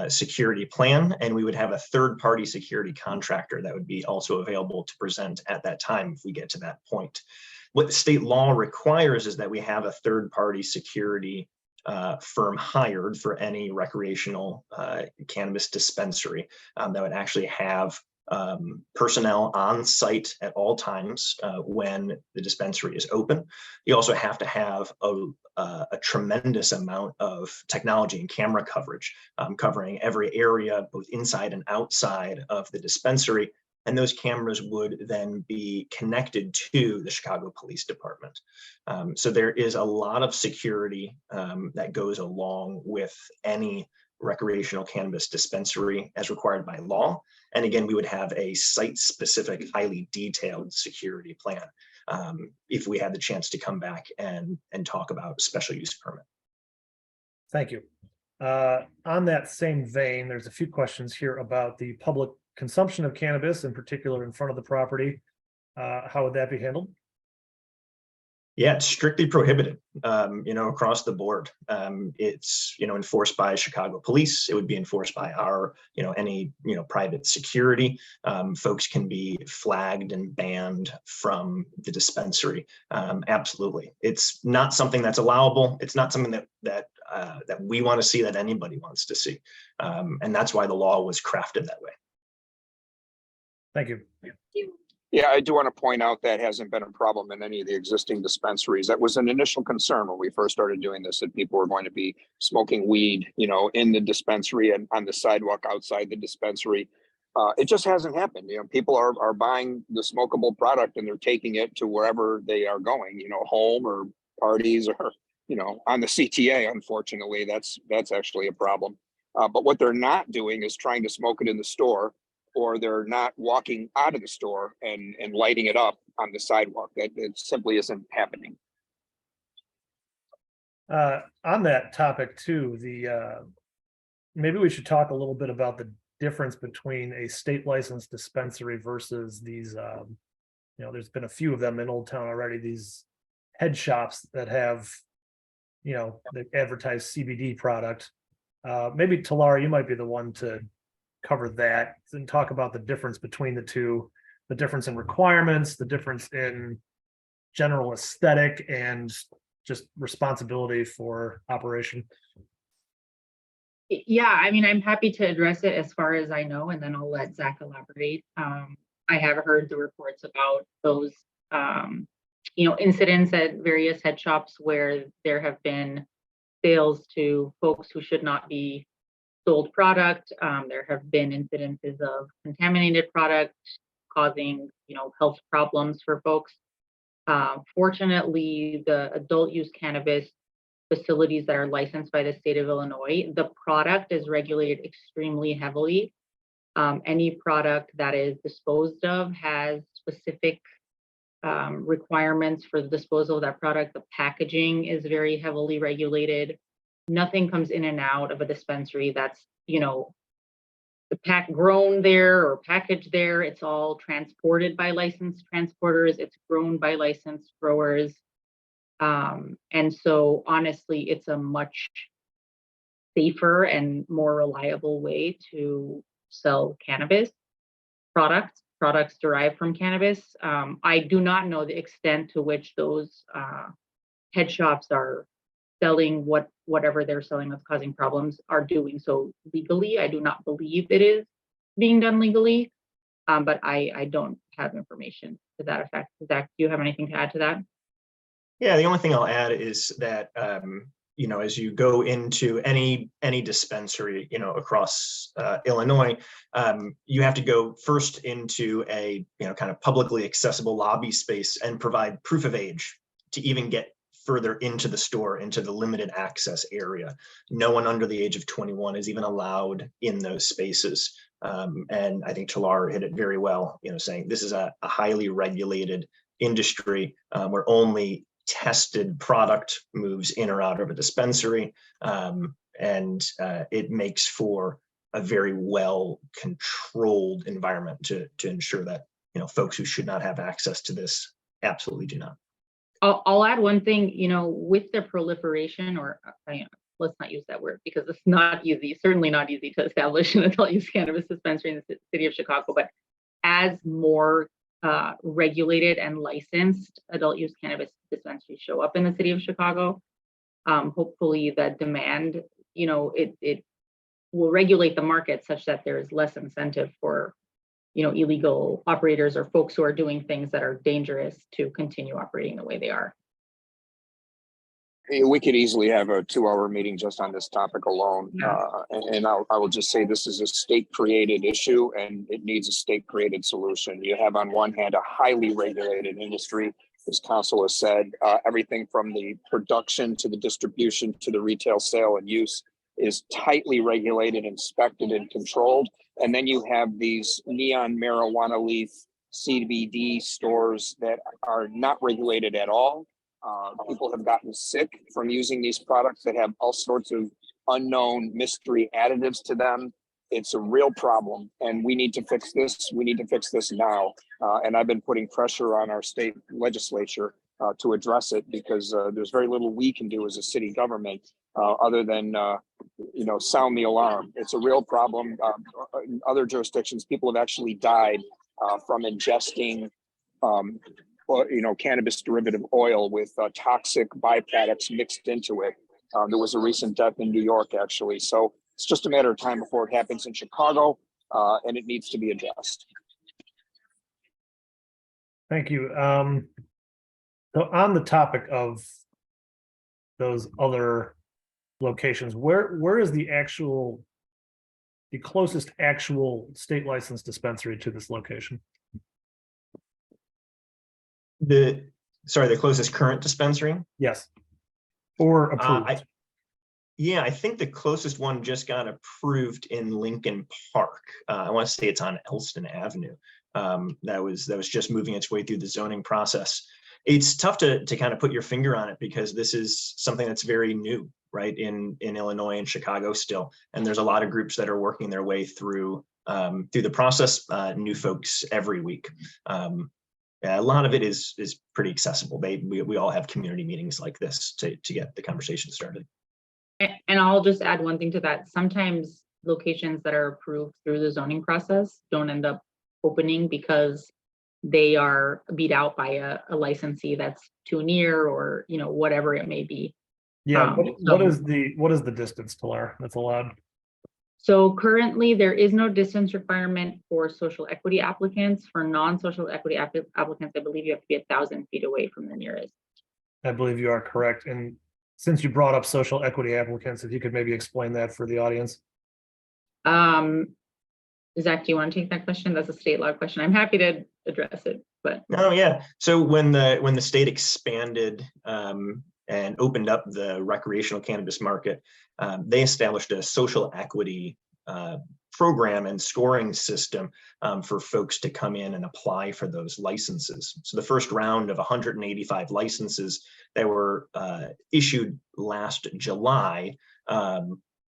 security plan, and we would have a third-party security contractor that would be also available to present at that time if we get to that point. What the state law requires is that we have a third-party security firm hired for any recreational cannabis dispensary that would actually have personnel on site at all times when the dispensary is open. You also have to have a tremendous amount of technology and camera coverage, covering every area, both inside and outside of the dispensary. And those cameras would then be connected to the Chicago Police Department. So there is a lot of security that goes along with any recreational cannabis dispensary as required by law. And again, we would have a site-specific, highly detailed security plan if we had the chance to come back and talk about special use permit. Thank you. On that same vein, there's a few questions here about the public consumption of cannabis, in particular in front of the property. How would that be handled? Yeah, it's strictly prohibited, across the board. It's, enforced by Chicago police. It would be enforced by our, any, private security. Folks can be flagged and banned from the dispensary. Absolutely. It's not something that's allowable. It's not something that we want to see, that anybody wants to see. And that's why the law was crafted that way. Thank you. Yeah, I do want to point out that hasn't been a problem in any of the existing dispensaries. That was an initial concern when we first started doing this, that people were going to be smoking weed, in the dispensary and on the sidewalk outside the dispensary. It just hasn't happened. People are buying the smokable product and they're taking it to wherever they are going, home or parties or, on the CTA. Unfortunately, that's actually a problem. But what they're not doing is trying to smoke it in the store, or they're not walking out of the store and lighting it up on the sidewalk. That it simply isn't happening. On that topic too, maybe we should talk a little bit about the difference between a state licensed dispensary versus these, there's been a few of them in Old Town already, these head shops that have, they advertise CBD product. Maybe Talara, you might be the one to cover that and talk about the difference between the two, the difference in requirements, the difference in general aesthetic, and just responsibility for operation. Yeah, I'm happy to address it as far as I know, and then I'll let Zach elaborate. I have heard the reports about those, incidents at various head shops where there have been sales to folks who should not be sold product. There have been incidences of contaminated product causing, health problems for folks. Fortunately, the adult use cannabis facilities that are licensed by the state of Illinois, the product is regulated extremely heavily. Any product that is disposed of has specific requirements for the disposal of that product. The packaging is very heavily regulated. Nothing comes in and out of a dispensary that's, grown there or packaged there. It's all transported by licensed transporters. It's grown by licensed growers. And so honestly, it's a much safer and more reliable way to sell cannabis products derived from cannabis. I do not know the extent to which those head shops are selling whatever they're selling that's causing problems, are doing so legally. I do not believe it is being done legally, but I don't have information to that effect. Zach, do you have anything to add to that? Yeah, the only thing I'll add is that, as you go into any dispensary, across Illinois, you have to go first into a, kind of publicly accessible lobby space and provide proof of age to even get further into the store, into the limited access area. No one under the age of 21 is even allowed in those spaces. And I think Talar hit it very well, saying this is a highly regulated industry where only tested product moves in or out of a dispensary. And it makes for a very well controlled environment to ensure that, folks who should not have access to this absolutely do not. I'll add one thing, with the proliferation, or let's not use that word because it's not easy, certainly not easy to establish an adult use cannabis dispensary in the city of Chicago, but as more regulated and licensed adult use cannabis dispensaries show up in the city of Chicago, hopefully the demand, it will regulate the market such that there is less incentive for illegal operators or folks who are doing things that are dangerous to continue operating the way they are. We could easily have a 2-hour meeting just on this topic alone. Yeah. And I will just say this is a state-created issue and it needs a state-created solution. You have on one hand a highly regulated industry, as council has said, everything from the production to the distribution to the retail sale and use is tightly regulated, inspected, and controlled. And then you have these neon marijuana leaf CBD stores that are not regulated at all. People have gotten sick from using these products that have all sorts of unknown mystery additives to them. It's a real problem and we need to fix this. We need to fix this now. And I've been putting pressure on our state legislature to address it because there's very little we can do as a city government other than, sound the alarm. It's a real problem. In other jurisdictions, people have actually died from ingesting cannabis derivative oil with toxic byproducts mixed into it. There was a recent death in New York, actually. So it's just a matter of time before it happens in Chicago, and it needs to be addressed. Thank you. So on the topic of those other locations, where is the closest actual state licensed dispensary to this location? The closest current dispensary? Yes. Or approved? I think the closest one just got approved in Lincoln Park. I want to say it's on Elston Avenue. That was just moving its way through the zoning process. It's tough to kind of put your finger on it because this is something that's very new, right, in Illinois and Chicago still. And there's a lot of groups that are working their way through the process, new folks every week. A lot of it is pretty accessible. We all have community meetings like this to get the conversation started. And I'll just add one thing to that. Sometimes locations that are approved through the zoning process don't end up opening because they are beat out by a licensee that's too near or whatever it may be. Yeah. What is the distance, Talar, that's allowed? So currently there is no distance requirement for social equity applicants. For non-social equity applicants, I believe you have to be 1,000 feet away from the nearest. I believe you are correct. And since you brought up social equity applicants, if you could maybe explain that for the audience. Zach, do you want to take that question? That's a state law question. I'm happy to address it, but. Oh yeah. So when the state expanded and opened up the recreational cannabis market, they established a social equity program and scoring system for folks to come in and apply for those licenses. So the first round of 185 licenses that were issued last July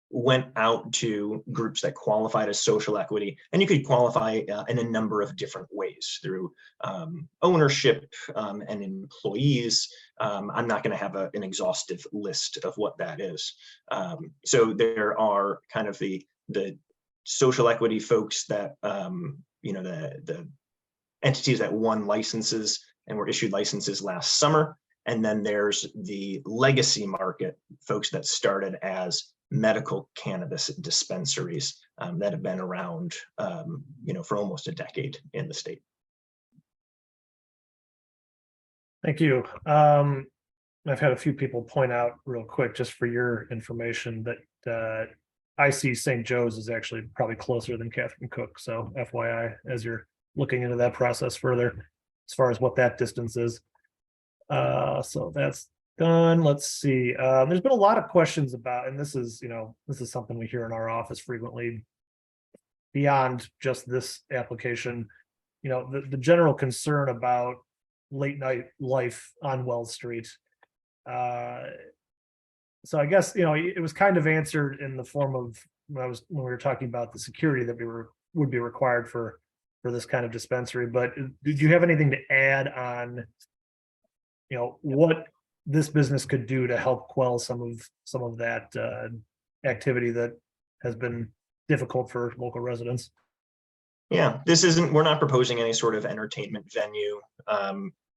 went out to groups that qualified as social equity, and you could qualify in a number of different ways through ownership and employees. I'm not going to have an exhaustive list of what that is. So there are kind of the social equity folks that the entities that won licenses and were issued licenses last summer, and then there's the legacy market folks that started as medical cannabis dispensaries that have been around, for almost a decade in the state. Thank you. I've had a few people point out real quick, just for your information, that I see St. Joe's is actually probably closer than Catherine Cook. So FYI, as you're looking into that process further, as far as what that distance is. So that's done. Let's see. There's been a lot of questions about, and this is something we hear in our office frequently. beyond just this application, you know, the general concern about late night life on Wells Street. So I guess, you know, it was kind of answered in the form of when we were talking about the security that would be required for this kind of dispensary. But did you have anything to add on, you know, what this business could do to help quell some of that activity that has been difficult for local residents? Yeah, we're not proposing any sort of entertainment venue.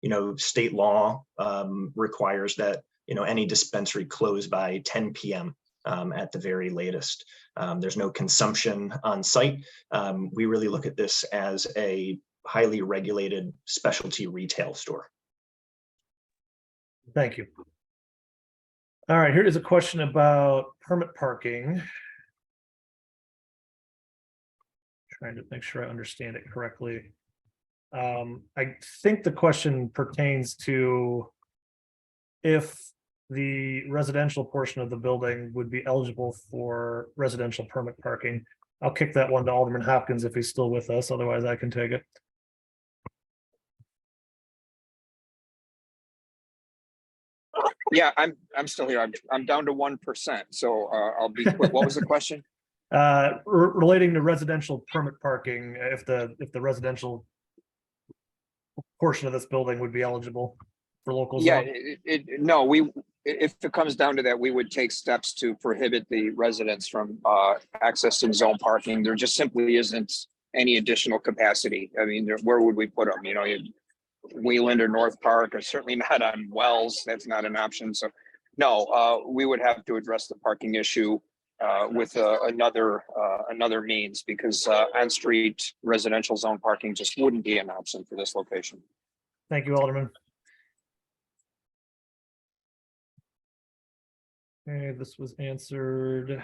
You know, state law requires that, you know, any dispensary close by 10 p.m. At the very latest. There's no consumption on site. We really look at this as a highly regulated specialty retail store. Thank you. All right, here is a question about permit parking. Trying to make sure I understand it correctly. I think the question pertains to if the residential portion of the building would be eligible for residential permit parking. I'll kick that one to Alderman Hopkins if he's still with us, otherwise I can take it. Yeah, I'm still here. I'm down to 1%. So I'll be quick. What was the question? Relating to residential permit parking, if the residential portion of this building would be eligible for local Yeah, zone. no, if it comes down to that, we would take steps to prohibit the residents from accessing zone parking. There just simply isn't any additional capacity. I mean, where would we put them? You know, Wheeland or North Park, or certainly not on Wells. That's not an option. So no, we would have to address the parking issue with another means, because on-street residential zone parking just wouldn't be an option for this location. Thank you, Alderman. Okay, this was answered.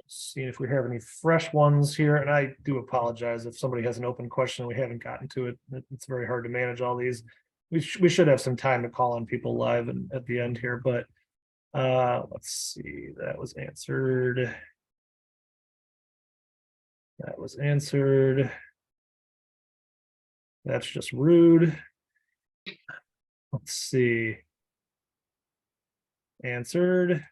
Seeing if we have any fresh ones here, and I do apologize if somebody has an open question and we haven't gotten to it. It's very hard to manage all these. We should have some time to call on people live and at the end here, but let's see, that was answered. That was answered. That's just rude. Let's see. Answered.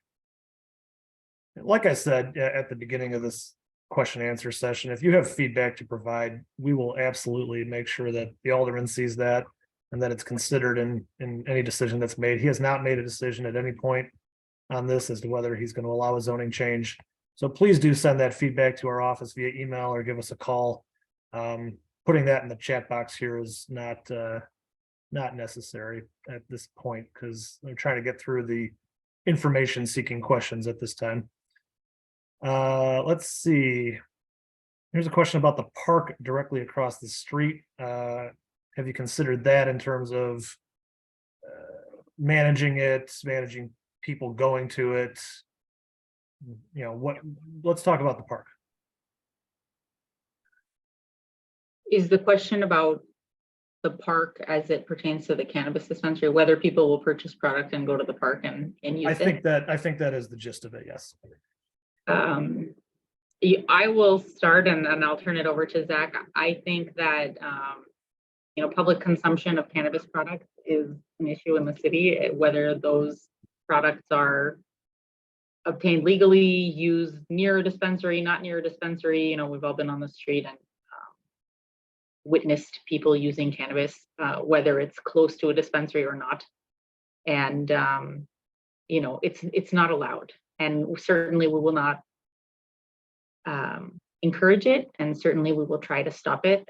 Like I said at the beginning of this question and answer session, if you have feedback to provide, we will absolutely make sure that the alderman sees that and that it's considered in any decision that's made. He has not made a decision at any point on this as to whether he's going to allow a zoning change. So please do send that feedback to our office via email or give us a call. Putting that in the chat box here is not necessary at this point, because they're trying to get through the information seeking questions at this time. Let's see. Here's a question about the park directly across the street. Have you considered that in terms of managing it, managing people going to it? You know, let's talk about the park. Is the question about the park as it pertains to the cannabis dispensary, whether people will purchase product and go to the park and use it? I think that is the gist of it, yes. I will start and then I'll turn it over to Zach. I think that public consumption of cannabis products is an issue in the city, whether those products are obtained legally, used near a dispensary, not near a dispensary. You know, we've all been on the street and witnessed people using cannabis, whether it's close to a dispensary or not. And, it's not allowed. And certainly we will not encourage it. And certainly we will try to stop it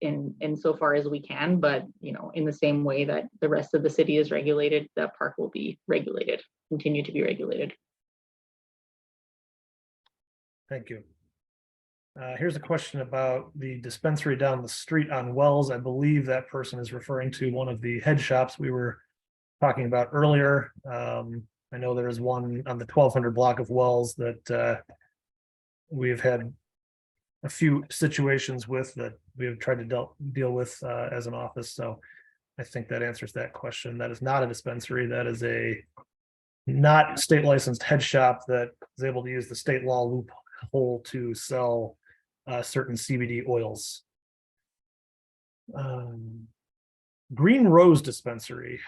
in so far as we can. But, in the same way that the rest of the city is regulated, the park will be regulated, continue to be regulated. Thank you. Here's a question about the dispensary down the street on Wells. I believe that person is referring to one of the head shops we were talking about earlier. I know there is one on the 1200 block of Wells that we've had a few situations with that we have tried to deal with as an office. So I think that answers that question. That is not a dispensary. That is a not state licensed head shop that is able to use the state law hole to sell certain CBD oils. Green Rose Dispensary.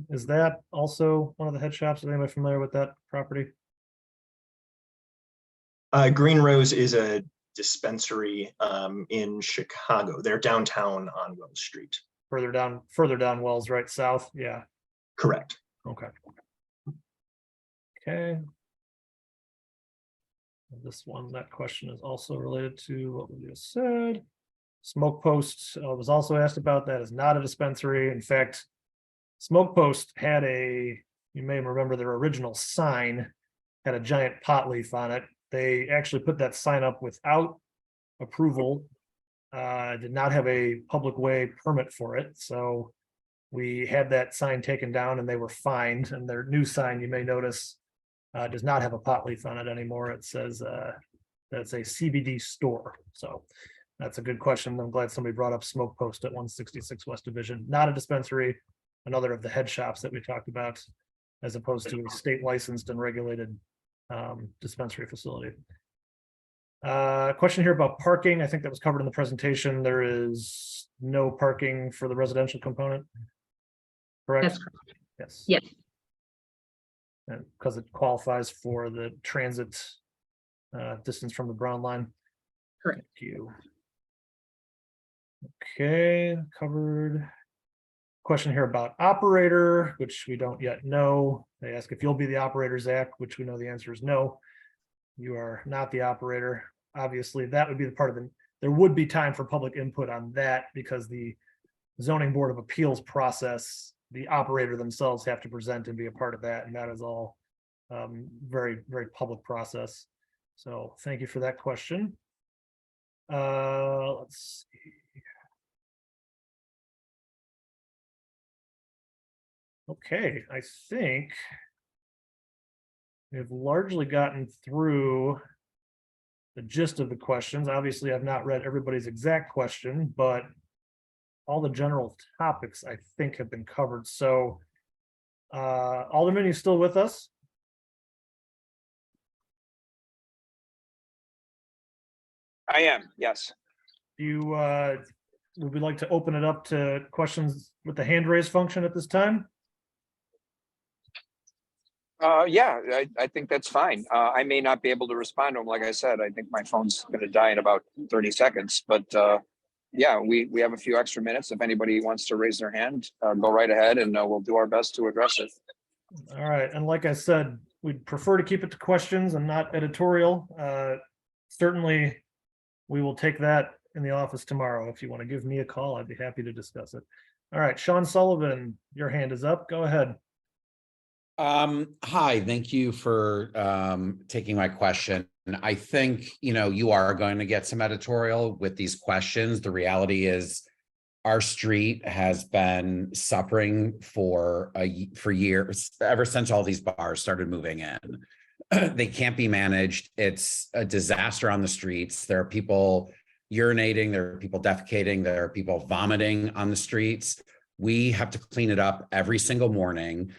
Is that also one of the head shops? Is anybody familiar with that property? Green Rose is a dispensary in Chicago. They're downtown on Wells Street. Further down Wells, right south? Yeah, Correct. okay. Okay. That question is also related to what we just said. Smoke Post was also asked about. That is not a dispensary. In fact, Smoke Post had you may remember their original sign had a giant pot leaf on it. They actually put that sign up without approval, did not have a public way permit for it. So we had that sign taken down and they were fined. And their new sign, you may notice, does not have a pot leaf on it anymore. It says that's a CBD store. So that's a good question. I'm glad somebody brought up Smoke Post at 166 West Division. Not a dispensary, another of the head shops that we talked about, as opposed to a state licensed and regulated dispensary facility. Question here about parking. I think that was covered in the presentation. There is no parking for the residential component. Correct? That's correct. Yes. Yes. And because it qualifies for the transit distance from the Brown line. Correct. Thank you. Okay, covered. Question here about operator, which we don't yet know. They ask if you'll be the operator, Zach, which we know the answer is no. You are not the operator. Obviously, that would be the part of the, there would be time for public input on that because the zoning board of appeals process, the operator themselves have to present and be a part of that. And that is all very, very public process. So thank you for that question. Let's see. Okay, I think we've largely gotten through the gist of the questions. Obviously, I've not read everybody's exact question, but all the general topics I think have been covered. So Alderman, you still with us? I am, yes. You would we like to open it up to questions with the hand raise function at this time? Yeah, I think that's fine. I may not be able to respond to them. Like I said, I think my phone's going to die in about 30 seconds. But yeah, we have a few extra minutes. If anybody wants to raise their hand, go right ahead and we'll do our best to address it. All right. And like I said, we'd prefer to keep it to questions and not editorial. Certainly, we will take that in the office tomorrow. If you want to give me a call, I'd be happy to discuss it. All right, Sean Sullivan, your hand is up. Go ahead. Hi, thank you for taking my question. I think, you are going to get some editorial with these questions. The reality is our street has been suffering for years, ever since all these bars started moving in. They can't be managed. It's a disaster on the streets. There are people urinating, there are people defecating, there are people vomiting on the streets. We have to clean it up every single morning.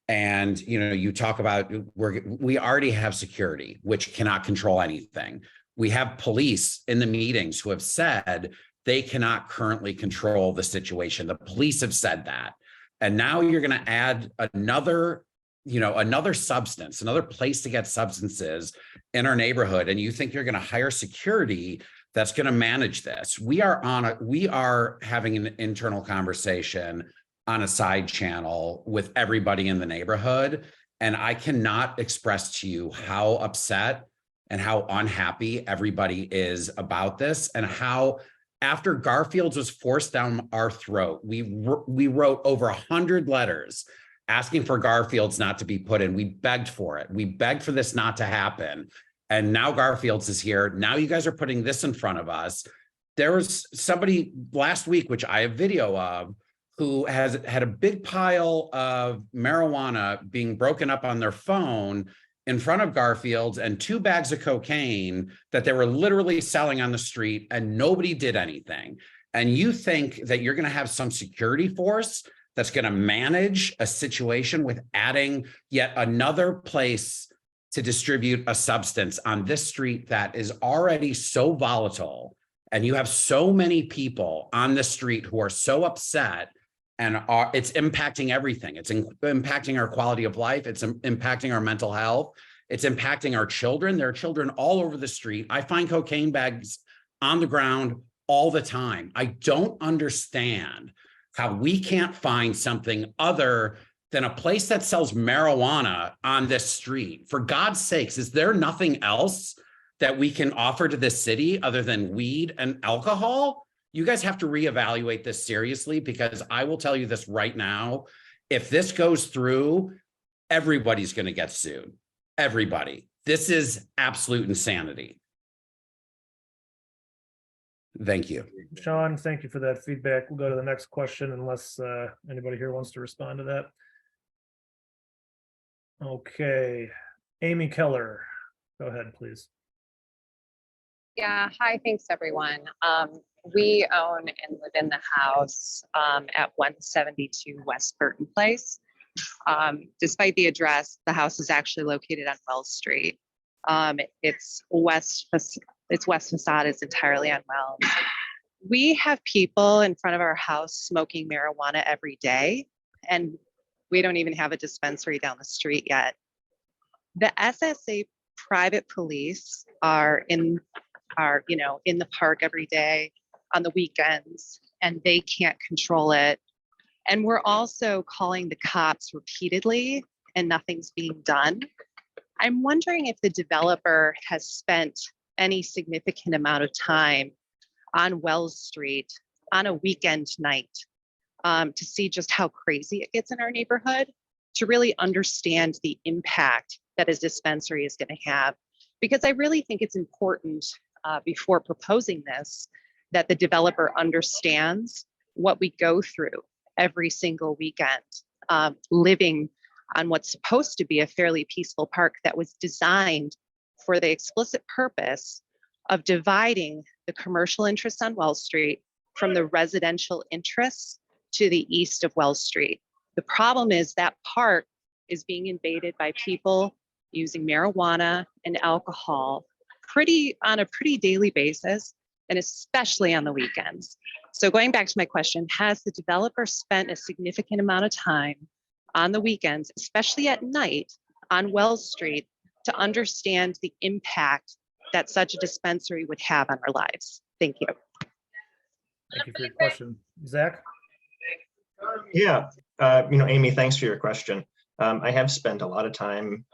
And, you talk about we already have security, which cannot control anything. We have police in the meetings who have said they cannot currently control the situation. The police have said that. And now you're going to add another substance, another place to get substances in our neighborhood. And you think you're going to hire security that's going to manage this. We are having an internal conversation on a side channel with everybody in the neighborhood. And I cannot express to you how upset and how unhappy everybody is about this, and how after Garfield's was forced down our throat, we wrote over 100 letters asking for Garfield's not to be put in. We begged for it. We begged for this not to happen. And now Garfield's is here. Now you guys are putting this in front of us. There was somebody last week, which I have video of, who has had a big pile of marijuana being broken up on their phone in front of Garfield's, and 2 bags of cocaine that they were literally selling on the street, and nobody did anything. And you think that you're going to have some security force that's going to manage a situation with adding yet another place to distribute a substance on this street that is already so volatile, and you have so many people on the street who are so upset, and it's impacting everything. It's impacting our quality of life. It's impacting our mental health. It's impacting our children. There are children all over the street. I find cocaine bags on the ground all the time. I don't understand how we can't find something other than a place that sells marijuana on this street. For God's sakes, is there nothing else that we can offer to this city other than weed and alcohol? You guys have to reevaluate this seriously, because I will tell you this right now. If this goes through, everybody's going to get sued. Everybody. This is absolute insanity. Thank you. Sean, thank you for that feedback. We'll go to the next question unless anybody here wants to respond to that. Okay, Amy Keller, go ahead, please. Yeah, hi, thanks everyone. We own and live in the house at 172 West Burton Place. Despite the address, the house is actually located on Wells Street. Its west facade is entirely on Wells. We have people in front of our house smoking marijuana every day, and we don't even have a dispensary down the street yet. The SSA private police are in the park every day on the weekends, and they can't control it. And we're also calling the cops repeatedly, and nothing's being done. I'm wondering if the developer has spent any significant amount of time on Wells Street on a weekend night to see just how crazy it gets in our neighborhood, to really understand the impact that a dispensary is going to have. Because I really think it's important before proposing this, that the developer understands what we go through every single weekend, living on what's supposed to be a fairly peaceful park that was designed for the explicit purpose of dividing the commercial interests on Wells Street from the residential interests to the east of Wells Street. The problem is that park is being invaded by people using marijuana and alcohol on a pretty daily basis, and especially on the weekends. So going back to my question, has the developer spent a significant amount of time on the weekends, especially at night on Wells Street, to understand the impact that such a dispensary would have on our lives? Thank you. Thank you for your question. Zach? Yeah, Amy, thanks for your question. I have spent a lot of time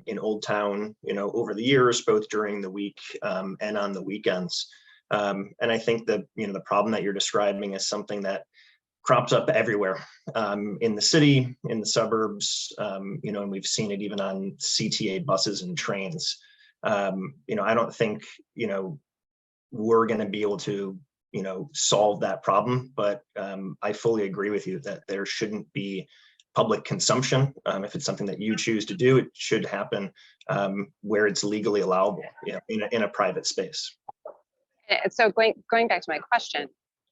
in Old Town, over the years, both during the week and on the weekends. And I think that, the problem that you're describing is something that crops up everywhere in the city, in the suburbs, and we've seen it even on CTA buses and trains. I don't think, we're going to be able to, solve that problem, but I fully agree with you that there shouldn't be public consumption. If it's something that you choose to do, it should happen where it's legally allowable, in a private space. And so going back to my question,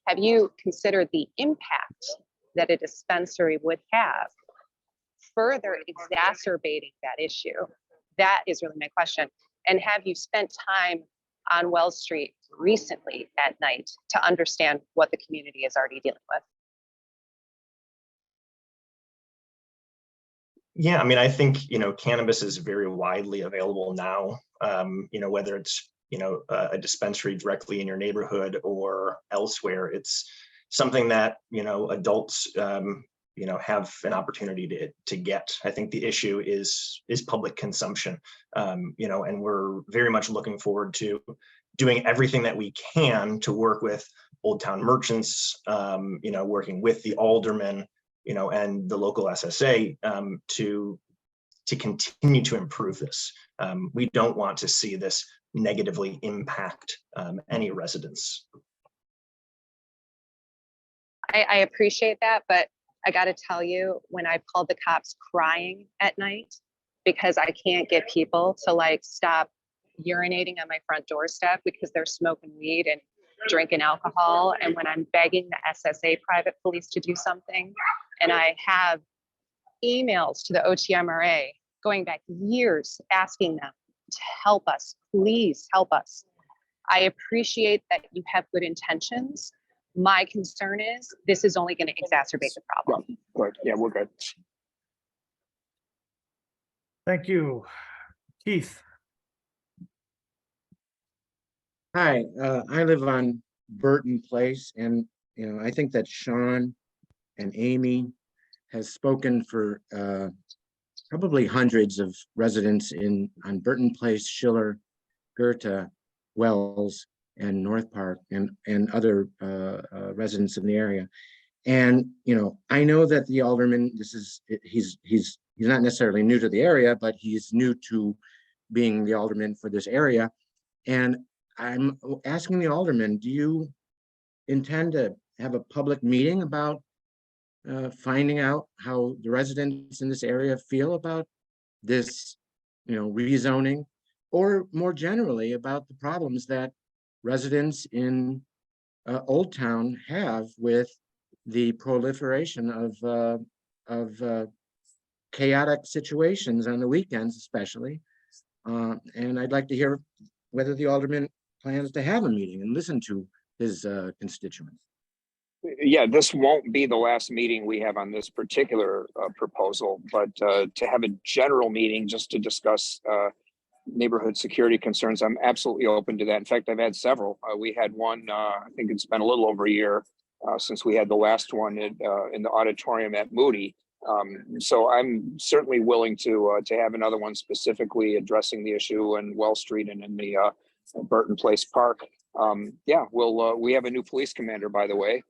have you considered the impact that a dispensary would have, further exacerbating that issue? That is really my question. And have you spent time on Wells Street recently at night to understand what the community is already dealing with? Yeah, I think, cannabis is very widely available now, whether it's, a dispensary directly in your neighborhood or elsewhere. It's something that, adults, have an opportunity to get. I think the issue is public consumption, and we're very much looking forward to doing everything that we can to work with Old Town merchants, working with the aldermen, and the local SSA to continue to improve this. We don't want to see this negatively impact any residents. I appreciate that, but I got to tell you, when I've called the cops crying at night because I can't get people to stop urinating on my front doorstep because they're smoking weed and drinking alcohol, and when I'm begging the SSA private police to do something, and I have emails to the OTMRA going back years, asking them to help us, please help us. I appreciate that you have good intentions. My concern is this is only going to exacerbate the problem. Good. Yeah, we're good. Thank you. Keith, Hi, I live on Burton Place, and I think that Sean and Amy has spoken for probably hundreds of residents on Burton Place, Schiller, Goethe, Wells, and North Park, and other residents in the area. And I know that the alderman, he's not necessarily new to the area, but he's new to being the alderman for this area. And I'm asking the alderman, do you intend to have a public meeting about finding out how the residents in this area feel about this, rezoning, or more generally about the problems that residents in Old Town have with the proliferation of chaotic situations on the weekends, especially. And I'd like to hear whether the alderman plans to have a meeting and listen to his constituents. Yeah, this won't be the last meeting we have on this particular proposal, but to have a general meeting just to discuss neighborhood security concerns, I'm absolutely open to that. In fact, I've had several. We had one, I think it's been a little over a year since we had the last one in the auditorium at Moody. So I'm certainly willing to have another one specifically addressing the issue in Wells Street and in the Burton Place Park. Yeah, we have a new police commander, by the way,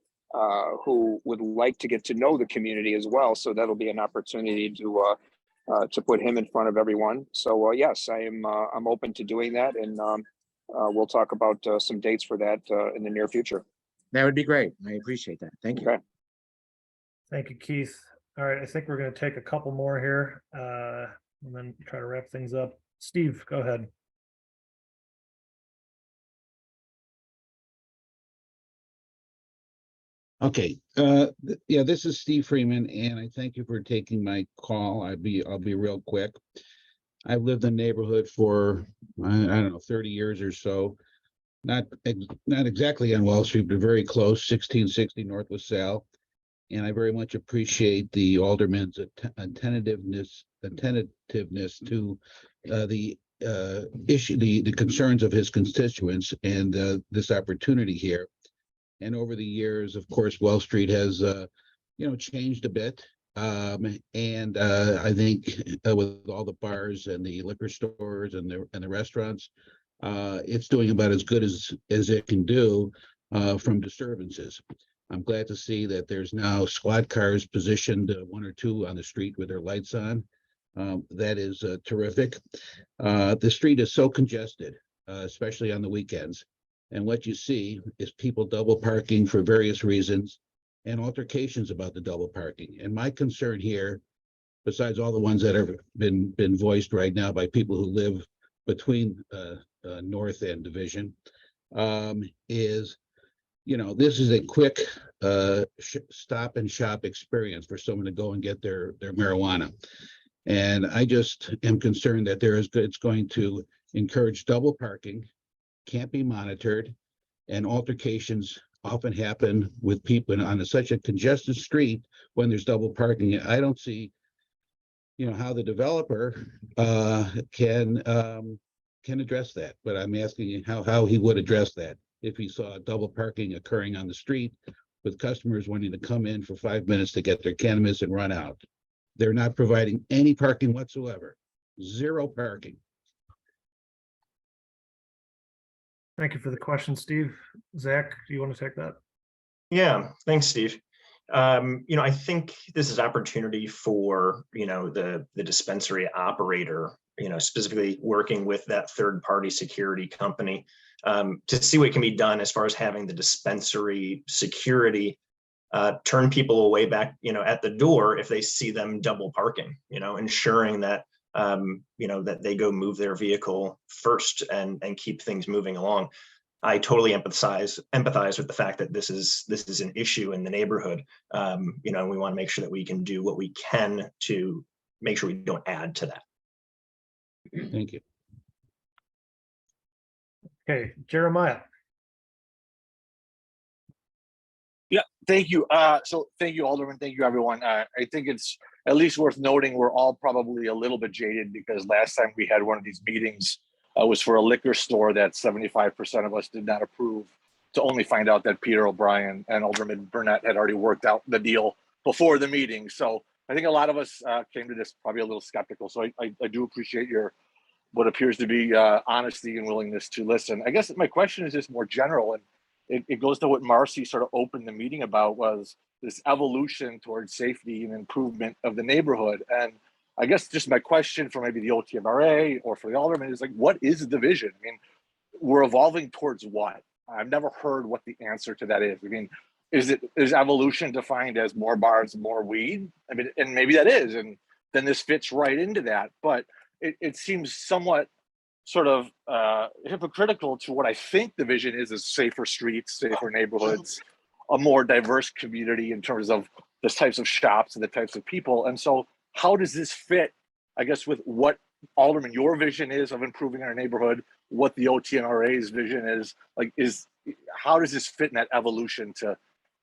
who would like to get to know the community as well. So that'll be an opportunity to put him in front of everyone. So yes, I'm open to doing that, and we'll talk about some dates for that in the near future. That would be great. I appreciate that. Thank you. Okay. thank you, Keith. All right, I think we're going to take a couple more here and then try to wrap things up. Steve, go ahead. Okay, yeah, this is Steve Freeman, and I thank you for taking my call. I'll be real quick. I've lived in the neighborhood for, I don't know, 30 years or so. Not exactly on Wall Street, but very close, 1660 North LaSalle. And I very much appreciate the alderman's attentiveness to the issue, the concerns of his constituents, and this opportunity here. And over the years, of course, Wall Street has, changed a bit. And I think with all the bars and the liquor stores and the restaurants, it's doing about as good as it can do from disturbances. I'm glad to see that there's now squad cars positioned, one or two on the street with their lights on. That is terrific. The street is so congested, especially on the weekends. And what you see is people double parking for various reasons and altercations about the double parking. And my concern here, besides all the ones that have been voiced right now by people who live between North and Division, is, this is a quick stop and shop experience for someone to go and get their marijuana. And I just am concerned that it's going to encourage double parking, can't be monitored, and altercations often happen with people on such a congested street when there's double parking. I don't see, how the developer can address that. But I'm asking how he would address that if he saw double parking occurring on the street with customers wanting to come in for 5 minutes to get their cannabis and run out. They're not providing any parking whatsoever. Zero parking. Thank you for the question, Steve. Zach, do you want to take that? Yeah, thanks, Steve. I think this is opportunity for, the dispensary operator, specifically working with that third-party security company to see what can be done as far as having the dispensary security turn people away back, at the door if they see them double parking, ensuring that that they go move their vehicle first and keep things moving along. I totally empathize with the fact that this is an issue in the neighborhood. And we want to make sure that we can do what we can to make sure we don't add to that. Thank you. Okay, Jeremiah. Yeah, thank you. So thank you, Alderman. Thank you, everyone. I think it's at least worth noting we're all probably a little bit jaded because last time we had one of these meetings was for a liquor store that 75% of us did not approve, to only find out that Peter O'Brien and Alderman Burnett had already worked out the deal before the meeting. So I think a lot of us came to this probably a little skeptical. So I do appreciate your what appears to be honesty and willingness to listen. I guess my question is just more general, and it goes to what Marcy sort of opened the meeting about, was this evolution towards safety and improvement of the neighborhood. And I guess just my question for maybe the OTMRA or for the Alderman is like, what is the vision? I mean, we're evolving towards what? I've never heard what the answer to that is. I mean, is evolution defined as more bars, more weed? I mean, and maybe that is, and then this fits right into that. But it seems somewhat sort of hypocritical to what I think the vision is safer streets, safer neighborhoods, a more diverse community in terms of the types of shops and the types of people. And so how does this fit, I guess, with what, Alderman, your vision is of improving our neighborhood, what the OTNRA's vision is, like, how does this fit in that evolution,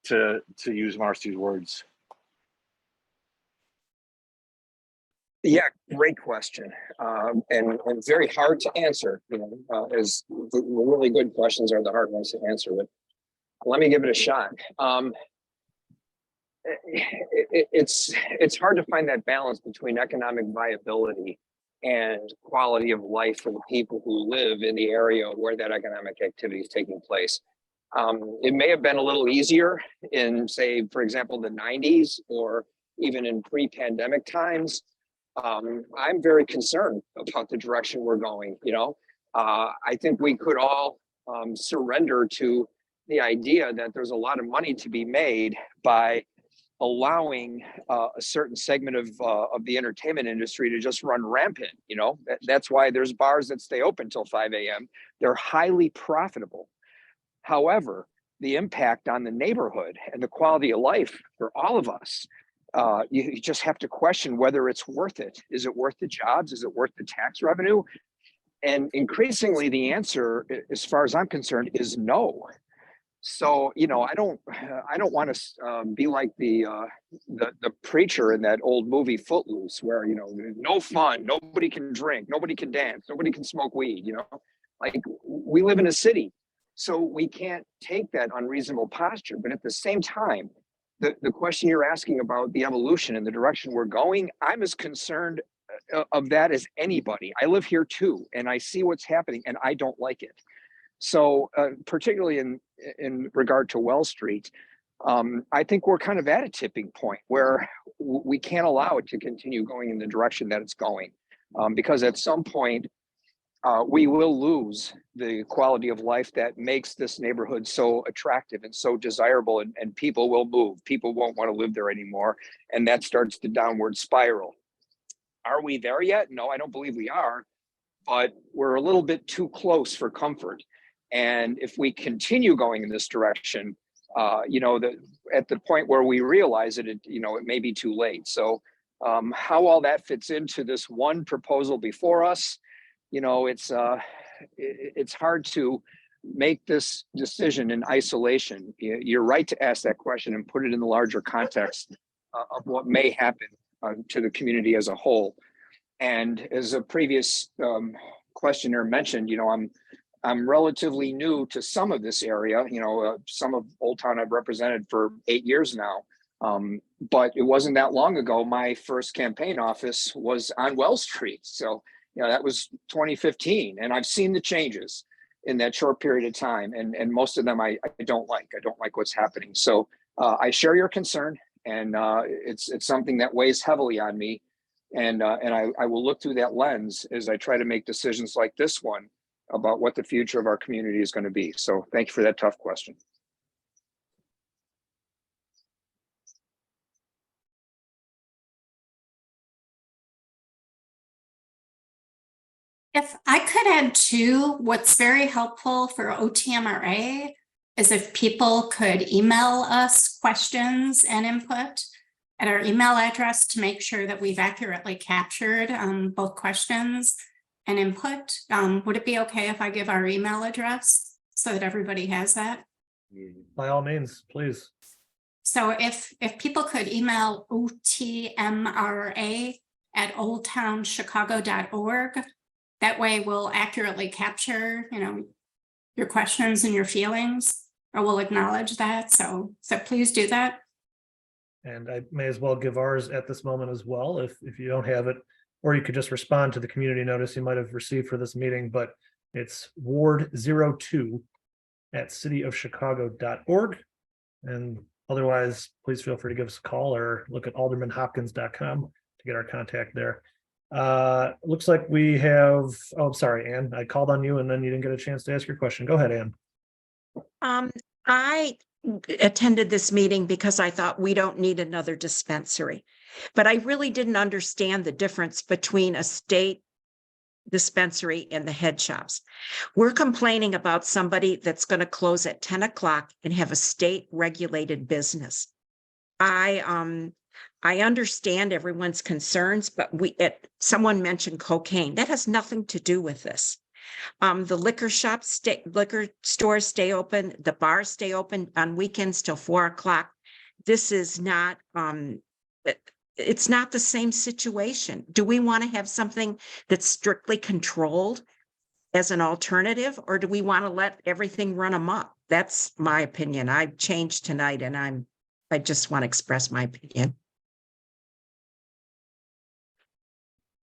to use Marcy's words? Yeah, great question, and very hard to answer. You know, as the really good questions are the hard ones to answer. But let me give it a shot. It's hard to find that balance between economic viability and quality of life for the people who live in the area where that economic activity is taking place. It may have been a little easier in, say, for example, the 90s or even in pre-pandemic times. I'm very concerned about the direction we're going. You know, I think we could all surrender to the idea that there's a lot of money to be made by allowing a certain segment of the entertainment industry to just run rampant. You know, that's why there's bars that stay open till 5 a.m. They're highly profitable. However, the impact on the neighborhood and the quality of life for all of us, you just have to question whether it's worth it. Is it worth the jobs? Is it worth the tax revenue? And increasingly, the answer, as far as I'm concerned, is no. So, you know, I don't want to be like the preacher in that old movie Footloose, where, you know, no fun, nobody can drink, nobody can dance, nobody can smoke weed. You know, like, we live in a city, so we can't take that unreasonable posture. But at the same time, the question you're asking about the evolution and the direction we're going, I'm as concerned of that as anybody. I live here too, and I see what's happening, and I don't like it. So particularly in regard to Wells Street, I think we're kind of at a tipping point where we can't allow it to continue going in the direction that it's going, because at some point we will lose the quality of life that makes this neighborhood so attractive and so desirable, and people will move. People won't want to live there anymore, and that starts the downward spiral. Are we there yet? No, I don't believe we are, but we're a little bit too close for comfort. And if we continue going in this direction, you know, at the point where we realize it, you know, it may be too late. So how all that fits into this one proposal before us, you know, it's hard to make this decision in isolation. You're right to ask that question and put it in the larger context of what may happen to the community as a whole. And as a previous questioner mentioned, you know, I'm relatively new to some of this area. You know, some of Old Town I've represented for 8 years now. But it wasn't that long ago, my first campaign office was on Wells Street. So, you know, that was 2015. And I've seen the changes in that short period of time. And most of them I don't like. I don't like what's happening. So I share your concern, and it's something that weighs heavily on me. And I will look through that lens as I try to make decisions like this one about what the future of our community is going to be. So thank you for that tough question. If I could add too, what's very helpful for OTMRA is if people could email us questions and input at our email address to make sure that we've accurately captured both questions. and input. Would it be okay if I give our email address so that everybody has that? By all means, please. So if people could email otmra@oldtownchicago.org, that way we'll accurately capture, your questions and your feelings, or we'll acknowledge that. So please do that. And I may as well give ours at this moment as well, if you don't have it, or you could just respond to the community notice you might have received for this meeting, but it's ward02@cityofchicago.org. And otherwise, please feel free to give us a call or look at aldermanhopkins.com to get our contact there. Looks like we have, oh, I'm sorry, Ann, I called on you and then you didn't get a chance to ask your question. Go ahead, Ann. I attended this meeting because I thought we don't need another dispensary. But I really didn't understand the difference between a state dispensary and the head shops. We're complaining about somebody that's going to close at 10 o'clock and have a state regulated business. I understand everyone's concerns, but someone mentioned cocaine. That has nothing to do with this. The liquor stores stay open, the bars stay open on weekends till 4 o'clock. This is not, it's not the same situation. Do we want to have something that's strictly controlled as an alternative, or do we want to let everything run amok? That's my opinion. I've changed tonight and I just want to express my opinion.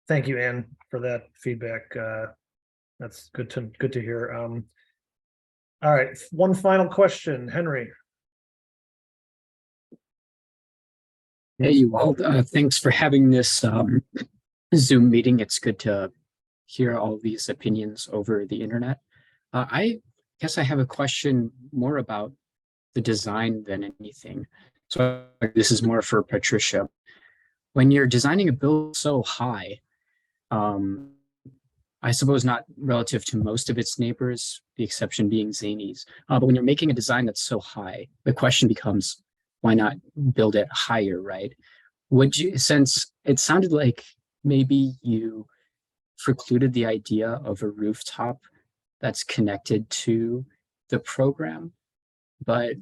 Thank you, Ann, for that feedback. That's good to hear. All right, one final question, Henry. Hey, well, thanks for having this Zoom meeting. It's good to hear all these opinions over the internet. I guess I have a question more about the design than anything. So this is more for Patricia. When you're designing a build so high, I suppose not relative to most of its neighbors, the exception being Zanies. But when you're making a design that's so high, the question becomes, why not build it higher, right? Would you, since it sounded like maybe you precluded the idea of a rooftop that's connected to the program, but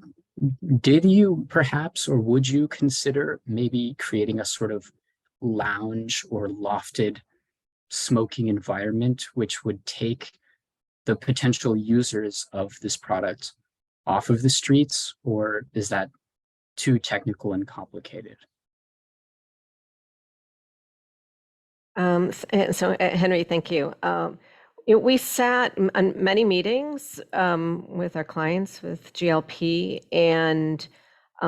did you perhaps, or would you consider maybe creating a sort of lounge or lofted smoking environment, which would take the potential users of this product off of the streets, or is that too technical and complicated? Henry, thank you. We sat on many meetings with our clients with GLP, and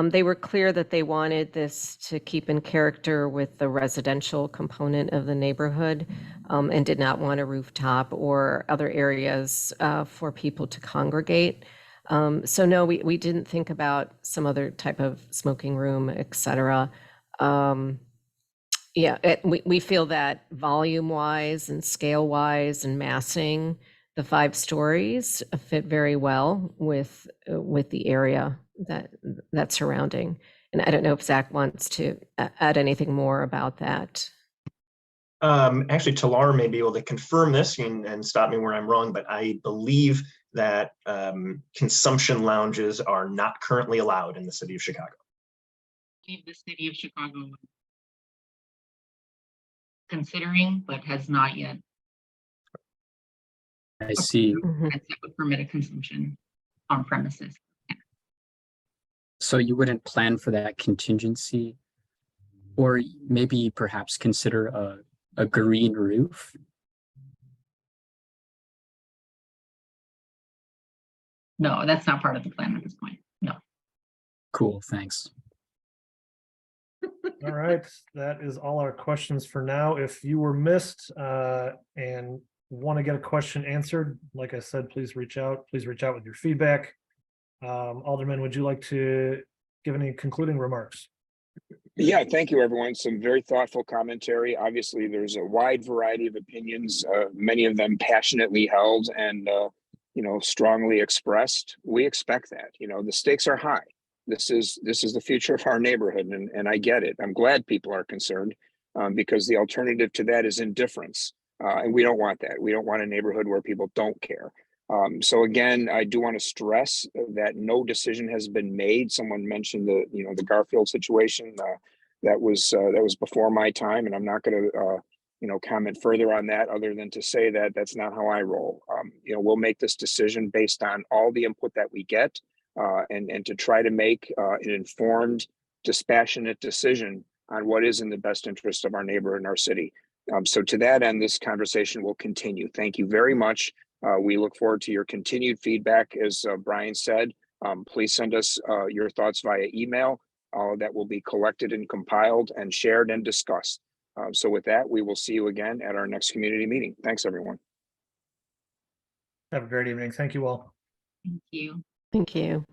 they were clear that they wanted this to keep in character with the residential component of the neighborhood, and did not want a rooftop or other areas for people to congregate. So no, we didn't think about some other type of smoking room, et cetera. We feel that volume-wise and scale-wise and massing, the 5 stories fit very well with the area that's surrounding. And I don't know if Zach wants to add anything more about that. Actually, Talar may be able to confirm this and stop me where I'm wrong, but I believe that consumption lounges are not currently allowed in the city of Chicago. The city of Chicago considering, but has not yet. I see. That would permit a consumption on premises. So you wouldn't plan for that contingency, or maybe perhaps consider a green roof? No, that's not part of the plan at this point. No. Cool, thanks. All right, that is all our questions for now. If you were missed and want to get a question answered, like I said, please reach out. Please reach out with your feedback. Alderman, would you like to give any concluding remarks? Yeah, thank you, everyone. Some very thoughtful commentary. Obviously, there's a wide variety of opinions, many of them passionately held and strongly expressed. We expect that. The stakes are high. This is the future of our neighborhood, and I get it. I'm glad people are concerned because the alternative to that is indifference. And we don't want that. We don't want a neighborhood where people don't care. So again, I do want to stress that no decision has been made. Someone mentioned the Garfield situation. That was before my time, and I'm not going to comment further on that other than to say that that's not how I roll. We'll make this decision based on all the input that we get, and to try to make an informed, dispassionate decision on what is in the best interest of our neighbor and our city. So to that end, this conversation will continue. Thank you very much. We look forward to your continued feedback. As Brian said, please send us your thoughts via email. That will be collected and compiled and shared and discussed. So with that, we will see you again at our next community meeting. Thanks, everyone. Have a great evening. Thank you all. Thank you. Thank you.